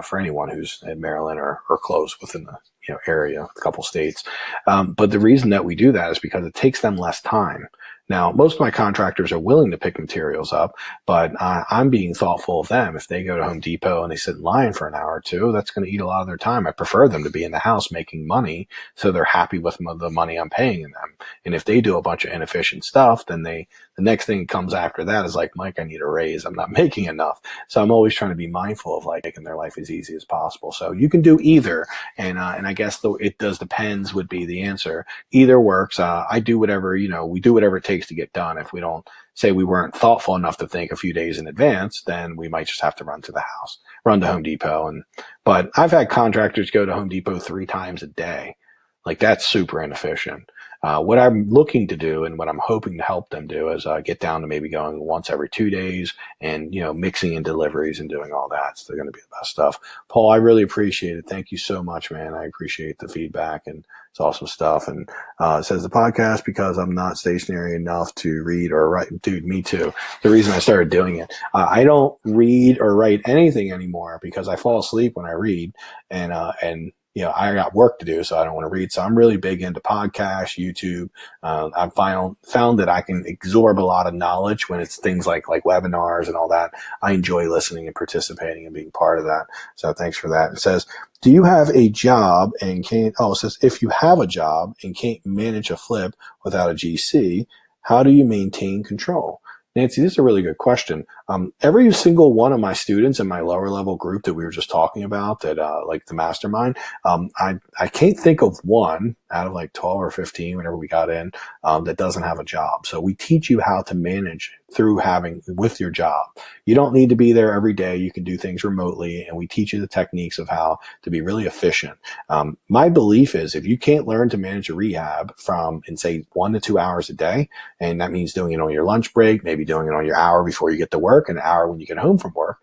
for anyone who's in Maryland or close within the area, a couple states. But the reason that we do that is because it takes them less time. Now, most of my contractors are willing to pick materials up, but I'm being thoughtful of them. If they go to Home Depot and they sit in line for an hour or two, that's going to eat a lot of their time. I prefer them to be in the house making money so they're happy with the money I'm paying them. And if they do a bunch of inefficient stuff, then the next thing comes after that is like, Mike, I need a raise. I'm not making enough. So I'm always trying to be mindful of like making their life as easy as possible. So you can do either. And I guess though it does depends would be the answer. Either works. I do whatever, we do whatever it takes to get done. If we don't say we weren't thoughtful enough to think a few days in advance, then we might just have to run to the house, run to Home Depot. But I've had contractors go to Home Depot 3 times a day. Like that's super inefficient. What I'm looking to do and what I'm hoping to help them do is get down to maybe going once every 2 days and, mixing in deliveries and doing all that. So they're going to be the best stuff. Paul, I really appreciate it. Thank you so much, man. I appreciate the feedback and it's awesome stuff. And it says the podcast because I'm not stationary enough to read or write. Dude, me too. The reason I started doing it, I don't read or write anything anymore because I fall asleep when I read and I got work to do, so I don't want to read. So I'm really big into podcasts, YouTube. I've found that I can absorb a lot of knowledge when it's things like webinars and all that. I enjoy listening and participating and being part of that. So thanks for that. It says, do you have a job and it says, if you have a job and can't manage a flip without a GC, how do you maintain control? Nancy, this is a really good question. Every single one of my students in my lower level group that we were just talking about, that like the mastermind, I can't think of one out of like 12 or 15, whenever we got in, that doesn't have a job. So we teach you how to manage with your job. You don't need to be there every day. You can do things remotely, and we teach you the techniques of how to be really efficient. My belief is if you can't learn to manage a rehab from, say, 1 to 2 hours a day, and that means doing it on your lunch break, maybe doing it on your hour before you get to work, an hour when you get home from work,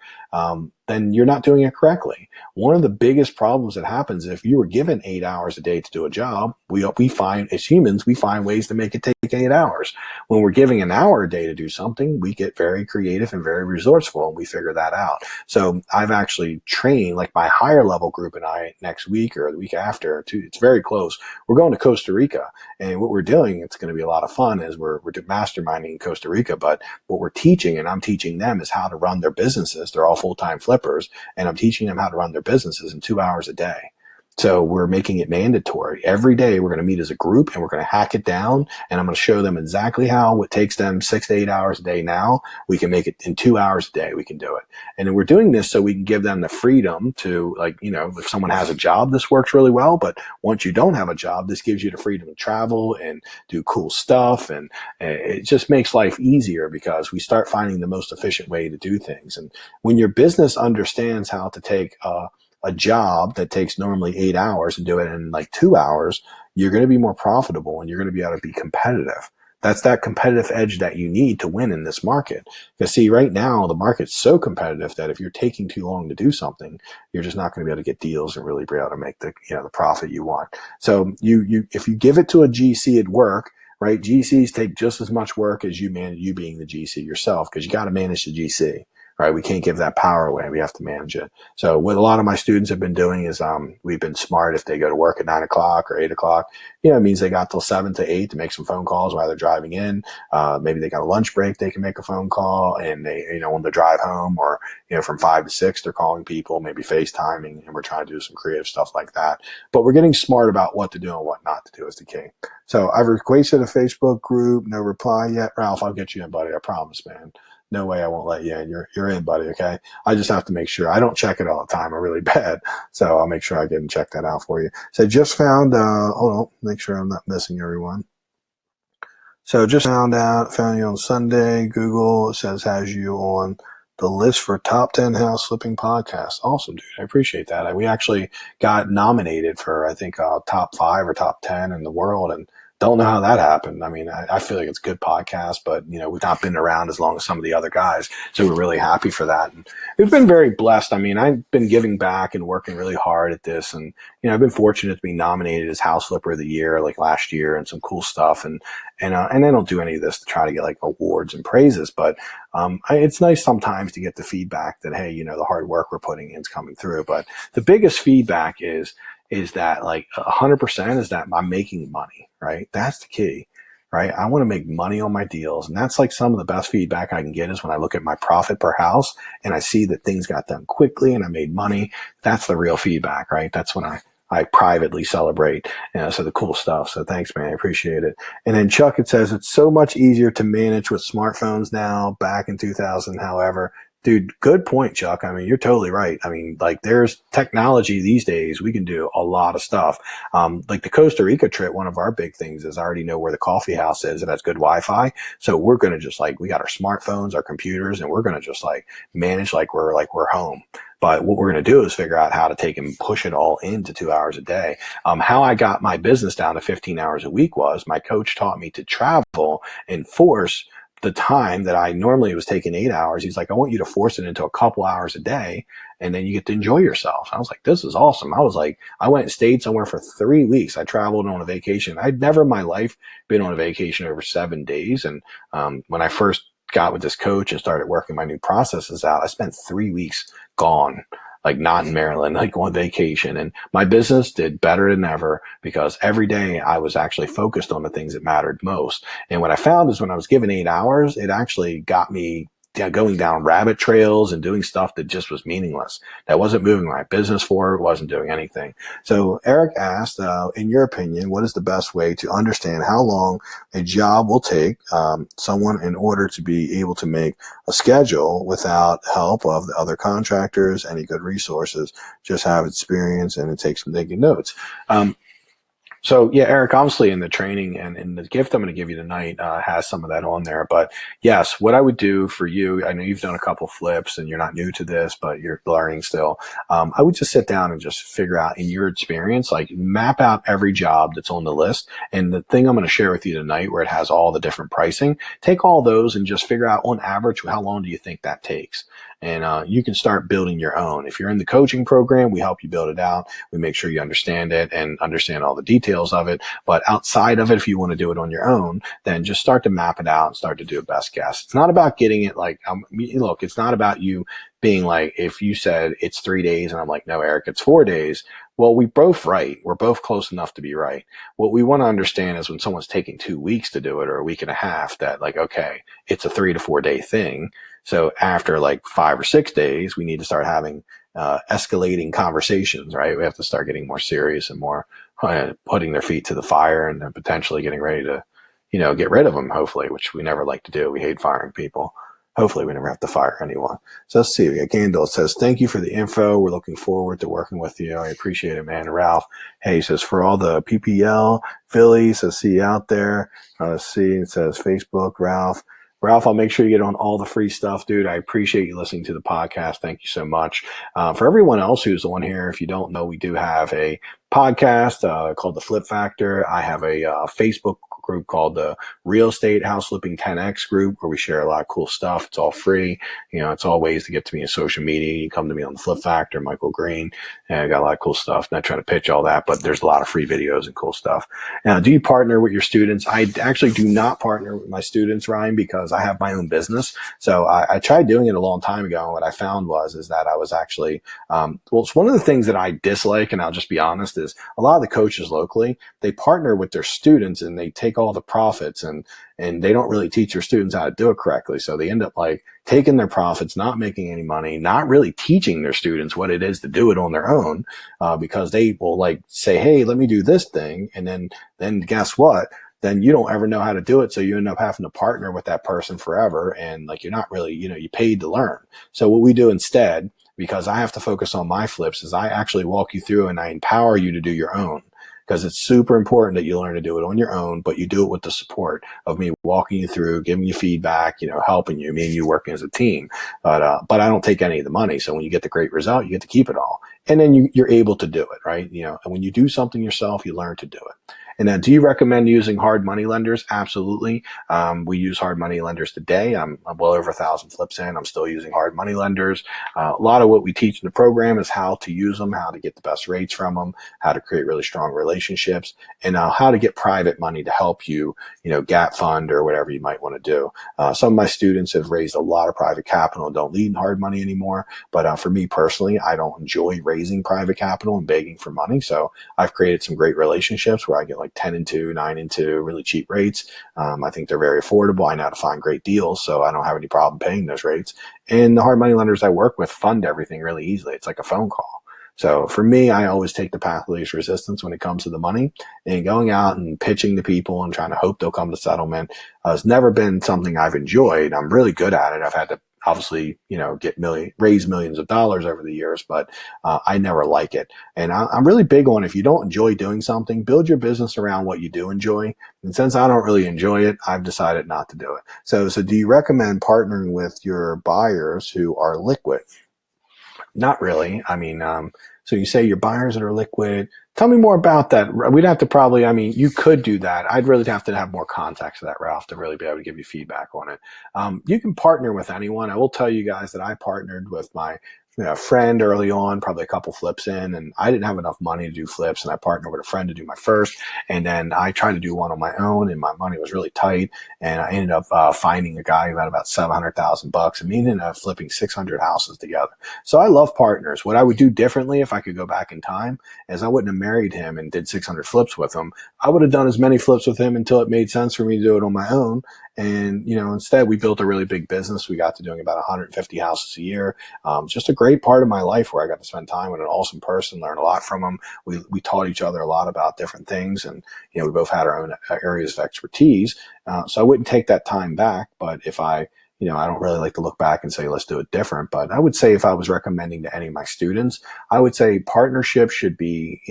then you're not doing it correctly. One of the biggest problems that happens if you were given 8 hours a day to do a job, we find as humans, we find ways to make it take 8 hours. When we're giving an hour a day to do something, we get very creative and very resourceful, and we figure that out. So I've actually trained like my higher level group and I next week or the week after, it's very close. We're going to Costa Rica, and what we're doing, it's going to be a lot of fun, is we're masterminding in Costa Rica, but what we're teaching, and I'm teaching them, is how to run their businesses. They're all full-time flippers, and I'm teaching them how to run their businesses in 2 hours a day. So we're making it mandatory. Every day we're going to meet as a group and we're going to hack it down, and I'm going to show them exactly how what takes them 6 to 8 hours a day now, we can make it in 2 hours a day. We can do it. And then we're doing this so we can give them the freedom to, if someone has a job, this works really well. But once you don't have a job, this gives you the freedom to travel and do cool stuff. And it just makes life easier because we start finding the most efficient way to do things. And when your business understands how to take a job that takes normally 8 hours and do it in like 2 hours, you're going to be more profitable and you're going to be able to be competitive. That's that competitive edge that you need to win in this market. Because see, right now, the market's so competitive that if you're taking too long to do something, you're just not going to be able to get deals and really be able to make the profit you want. So if you give it to a GC at work, right? GCs take just as much work as you being the GC yourself, because you got to manage the GC. Right? We can't give that power away. We have to manage it. So what a lot of my students have been doing is we've been smart. If they go to work at 9 o'clock or 8 o'clock, it means they got till 7 to 8 to make some phone calls while they're driving in. Maybe they got a lunch break, they can make a phone call, and they, on the drive home, or, from 5 to 6, they're calling people, maybe FaceTiming, and we're trying to do some creative stuff like that. But we're getting smart about what to do and what not to do is the key. So I've requested a Facebook group, no reply yet. Ralph, I'll get you in, buddy. I promise, man. No way I won't let you in. You're in, buddy, okay? I just have to make sure. I don't check it all the time. I'm really bad. So I'll make sure I get and check that out for you. So just found, hold on, make sure I'm not missing everyone. So just found you on Sunday. Google, it says, has you on the list for top 10 house flipping podcasts. Awesome, dude. I appreciate that. We actually got nominated for, I think, top 5 or top 10 in the world, and don't know how that happened. I mean, I feel like it's a good podcast, but, we've not been around as long as some of the other guys. So we're really happy for that. And we've been very blessed. I mean, I've been giving back and working really hard at this. And, I've been fortunate to be nominated as House Flipper of the Year, like last year, and some cool stuff. And I don't do any of this to try to get like awards and praises, but it's nice sometimes to get the feedback that, hey, the hard work we're putting in is coming through. But the biggest feedback is that like 100% is that I'm making money, right? That's the key. right? I want to make money on my deals. And that's like some of the best feedback I can get is when I look at my profit per house and I see that things got done quickly and I made money. That's the real feedback, right? That's when I privately celebrate, so the cool stuff. So thanks, man. I appreciate it. And then Chuck, it says it's so much easier to manage with smartphones now back in 2000. However, dude, good point, Chuck. I mean, you're totally right. I mean, like there's technology these days. We can do a lot of stuff. Like the Costa Rica trip, one of our big things is I already know where the coffee house is. It has good Wi-Fi. So we're going to just like, we got our smartphones, our computers, and we're going to just like manage like we're home. But what we're going to do is figure out how to take and push it all into 2 hours a day. How I got my business down to 15 hours a week was my coach taught me to travel and force the time that I normally was taking 8 hours. He's like, I want you to force it into a couple hours a day and then you get to enjoy yourself. I was like, this is awesome. I was like, I went and stayed somewhere for 3 weeks. I traveled on a vacation. I'd never in my life been on a vacation over 7 days. And when I first got with this coach and started working my new processes out, I spent 3 weeks gone, like not in Maryland, like on vacation. And my business did better than ever because every day I was actually focused on the things that mattered most. And what I found is when I was given 8 hours, it actually got me going down rabbit trails and doing stuff that just was meaningless. That wasn't moving my business forward, wasn't doing anything. So Eric asked, in your opinion, what is the best way to understand how long a job will take someone in order to be able to make a schedule without help of the other contractors, any good resources, just have experience and it takes some taking notes. So yeah, Eric, obviously in the training and in the gift I'm going to give you tonight has some of that on there. But yes, what I would do for you, I know you've done a couple flips and you're not new to this, but you're learning still. I would just sit down and just figure out in your experience, like map out every job that's on the list. And the thing I'm going to share with you tonight where it has all the different pricing, take all those and just figure out on average, how long do you think that takes? And you can start building your own. If you're in the coaching program, we help you build it out. We make sure you understand it and understand all the details of it. But outside of it, if you want to do it on your own, then just start to map it out and start to do a best guess. It's not about getting it like, look, it's not about you being like, if you said it's 3 days and I'm like, no, Eric, it's 4 days. Well, we both right. We're both close enough to be right. What we want to understand is when someone's taking 2 weeks to do it or a week and a half, that like, okay, it's a 3 to 4 day thing. So after like 5 or 6 days, we need to start having escalating conversations, right? We have to start getting more serious and more putting their feet to the fire and then potentially getting ready to, get rid of them, hopefully, which we never like to do. We hate firing people. Hopefully we never have to fire anyone. So let's see. We got Gandil. It says, thank you for the info. We're looking forward to working with you. I appreciate it, man. Ralph, hey, he says, for all the PPL, Philly, says, see you out there. Let's see. It says, Facebook, Ralph, I'll make sure you get on all the free stuff, dude. I appreciate you listening to the podcast. Thank you so much. For everyone else who's on here, if you don't know, we do have a podcast called The Flip Factor. I have a Facebook group called the Real Estate House Flipping 10X group where we share a lot of cool stuff. It's all free. It's all ways to get to me in social media. You come to me on the Flip Factor, Michael Green, and I got a lot of cool stuff. Not trying to pitch all that, but there's a lot of free videos and cool stuff. Now, do you partner with your students? I actually do not partner with my students, Ryan, because I have my own business. So I tried doing it a long time ago. And what I found is that I was actually, it's one of the things that I dislike, and I'll just be honest, is a lot of the coaches locally, they partner with their students and they take all the profits and they don't really teach their students how to do it correctly. So they end up like taking their profits, not making any money, not really teaching their students what it is to do it on their own, because they will like say, hey, let me do this thing. And then guess what? Then you don't ever know how to do it. So you end up having to partner with that person forever. And like, you're not really, you paid to learn. So what we do instead, because I have to focus on my flips, is I actually walk you through and I empower you to do your own. Because it's super important that you learn to do it on your own, but you do it with the support of me walking you through, giving you feedback, helping you, me and you working as a team. But I don't take any of the money. So when you get the great result, you get to keep it all. And then you're able to do it, right? And when you do something yourself, you learn to do it. And then do you recommend using hard money lenders? Absolutely. We use hard money lenders today. I'm well over 1,000 flips in. I'm still using hard money lenders. A lot of what we teach in the program is how to use them, how to get the best rates from them, how to create really strong relationships, and how to get private money to help you, gap fund or whatever you might want to do. Some of my students have raised a lot of private capital and don't need hard money anymore. But for me personally, I don't enjoy raising private capital and begging for money. So I've created some great relationships where I get like like 10 and 2, 9 and 2, really cheap rates. I think they're very affordable. I know how to find great deals, so I don't have any problem paying those rates. And the hard money lenders I work with fund everything really easily. It's like a phone call. So for me, I always take the path of least resistance when it comes to the money, and going out and pitching to people and trying to hope they'll come to settlement has never been something I've enjoyed. I'm really good at it. I've had to obviously, raise millions of dollars over the years, but I never like it. And I'm really big on, if you don't enjoy doing something, build your business around what you do enjoy. And since I don't really enjoy it, I've decided not to do it. So do you recommend partnering with your buyers who are liquid? Not really. I mean, so you say your buyers that are liquid. Tell me more about that. We'd have to probably, you could do that. I'd really have to have more context to that, Ralph, to really be able to give you feedback on it. You can partner with anyone. I will tell you guys that I partnered with my friend early on, probably a couple flips in, and I didn't have enough money to do flips, and I partnered with a friend to do my first, and then I tried to do one on my own, and my money was really tight, and I ended up finding a guy who had about $700,000, and me ended up flipping 600 houses together. So I love partners. What I would do differently if I could go back in time is I wouldn't have married him and did 600 flips with him. I would have done as many flips with him until it made sense for me to do it on my own. And, instead we built a really big business. We got to doing about 150 houses a year. Just a great part of my life where I got to spend time with an awesome person, learn a lot from him. We taught each other a lot about different things, and, we both had our own areas of expertise. So I wouldn't take that time back. But if I don't really like to look back and say, let's do it different. But I would say, if I was recommending to any of my students, I would say partnership should be,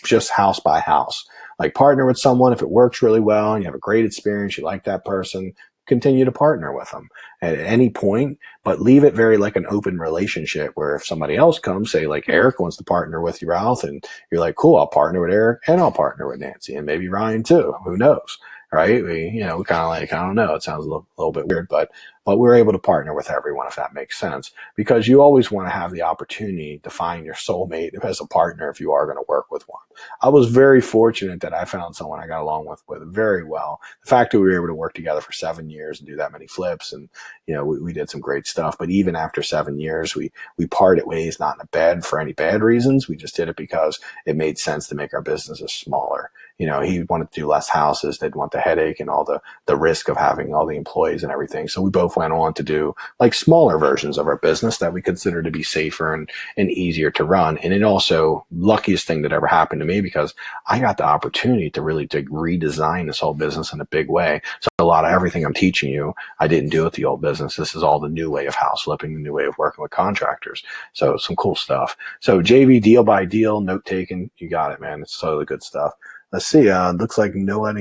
just house by house. Like, partner with someone if it works really well and you have a great experience, you like that person, continue to partner with them at any point, but leave it very like an open relationship, where if somebody else comes, say like Eric wants to partner with you, Ralph, and you're like, cool, I'll partner with Eric and I'll partner with Nancy and maybe Ryan too. Who knows? Right? We kind of like, I don't know. It sounds a little bit weird, but we're able to partner with everyone, if that makes sense, because you always want to have the opportunity to find your soulmate as a partner if you are going to work with one. I was very fortunate that I found someone I got along with very well. The fact that we were able to work together for 7 years and do that many flips, and, we did some great stuff. But even after 7 years, we parted ways, not for any bad reasons. We just did it because it made sense to make our businesses smaller. He wanted to do less houses. Didn't want the headache and all the risk of having all the employees and everything. So we both went on to do like smaller versions of our business that we consider to be safer and easier to run. And it also, luckiest thing that ever happened to me, because I got the opportunity to really to redesign this whole business in a big way. So a lot of everything I'm teaching you, I didn't do with the old business. This is all the new way of house flipping, the new way of working with contractors. So some cool stuff. So JV, deal by deal, note taken. You got it, man. It's totally good stuff. Let's see. Looks like no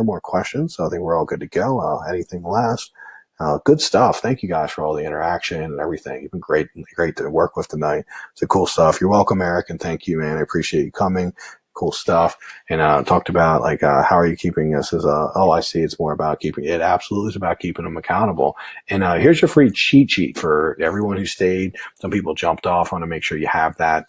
more questions. So I think we're all good to go. Anything last? Good stuff. Thank you guys for all the interaction and everything. You've been great to work with tonight. So cool stuff. You're welcome, Eric, and thank you, man. I appreciate you coming. Cool stuff. And talked about like how are you keeping us as I see it's more about keeping it. Absolutely, is about keeping them accountable. And here's your free cheat sheet for everyone who stayed. Some people jumped off. I want to make sure you have that.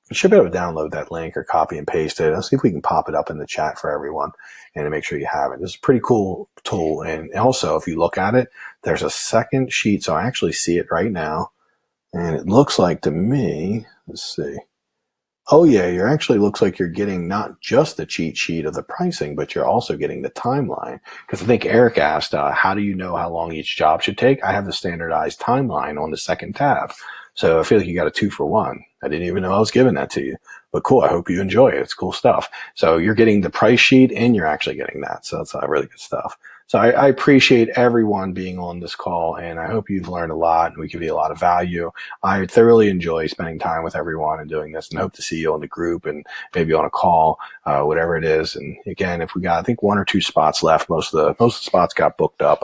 You should be able to download that link or copy and paste it. Let's see if we can pop it up in the chat for everyone and to make sure you have it. This is a pretty cool tool. And also, if you look at it, there's a second sheet. So I actually see it right now. And it looks like to me, let's see. Oh yeah, you're actually looks like you're getting not just the cheat sheet of the pricing, but you're also getting the timeline. Because I think Eric asked, how do you know how long each job should take? I have the standardized timeline on the second tab. So I feel like you got a 2-for-1. I didn't even know I was giving that to you. But cool, I hope you enjoy it. It's cool stuff. So you're getting the price sheet and you're actually getting that. So that's really good stuff. So I appreciate everyone being on this call, and I hope you've learned a lot and we give you a lot of value. I thoroughly enjoy spending time with everyone and doing this, and hope to see you on the group and maybe on a call, whatever it is. And again, if we got, I think 1 or 2 spots left, most of the spots got booked up.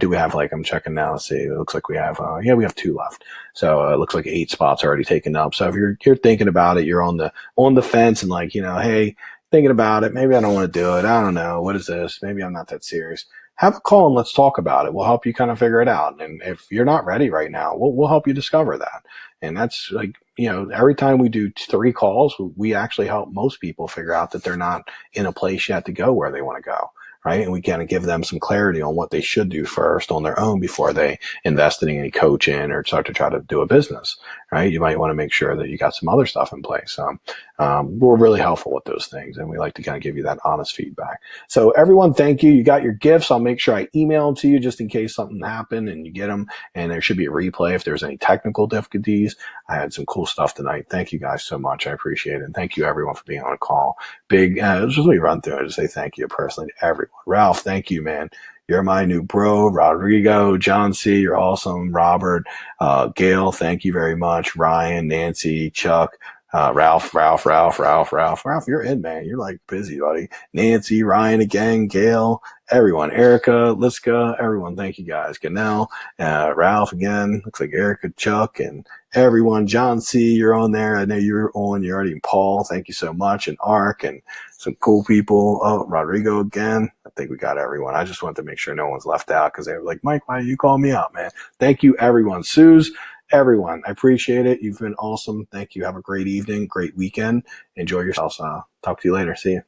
Do we have I'm checking now. Let's see. It looks like we have, we have 2 left. So it looks like 8 spots already taken up. So if you're thinking about it, you're on the fence and hey, thinking about it, maybe I don't want to do it. I don't know. What is this? Maybe I'm not that serious. Have a call and let's talk about it. We'll help you kind of figure it out. And if you're not ready right now, we'll help you discover that. And that's every time we do 3 calls, we actually help most people figure out that they're not in a place yet to go where they want to go. Right. And we kind of give them some clarity on what they should do first on their own before they invest in any coaching or start to try to do a business. right? You might want to make sure that you got some other stuff in place. We're really helpful with those things, and we like to kind of give you that honest feedback. So everyone, thank you. You got your gifts. I'll make sure I email them to you just in case something happened and you get them. And there should be a replay if there's any technical difficulties. I had some cool stuff tonight. Thank you guys so much. I appreciate it. And thank you everyone for being on a call. Just let me run through it. Just say thank you personally to everyone. Ralph, thank you, man. You're my new bro. Rodrigo, John C., you're awesome. Robert, Gail, thank you very much. Ryan, Nancy, Chuck, Ralph, you're in, man. You're like busy, buddy. Nancy, Ryan again, Gail, everyone, Erica, Liska, everyone. Thank you guys. Ganell, Ralph again. Looks like Erica, Chuck, and everyone. John C., you're on there. I know you're on. You're already. Paul, thank you so much. And Ark and some cool people. Oh, Rodrigo again. I think we got everyone. I just wanted to make sure no one's left out because they were like, Mike, why did you call me out, man? Thank you, everyone. Suze, everyone. I appreciate it. You've been awesome. Thank you. Have a great evening, great weekend. Enjoy yourselves. Talk to you later. See you.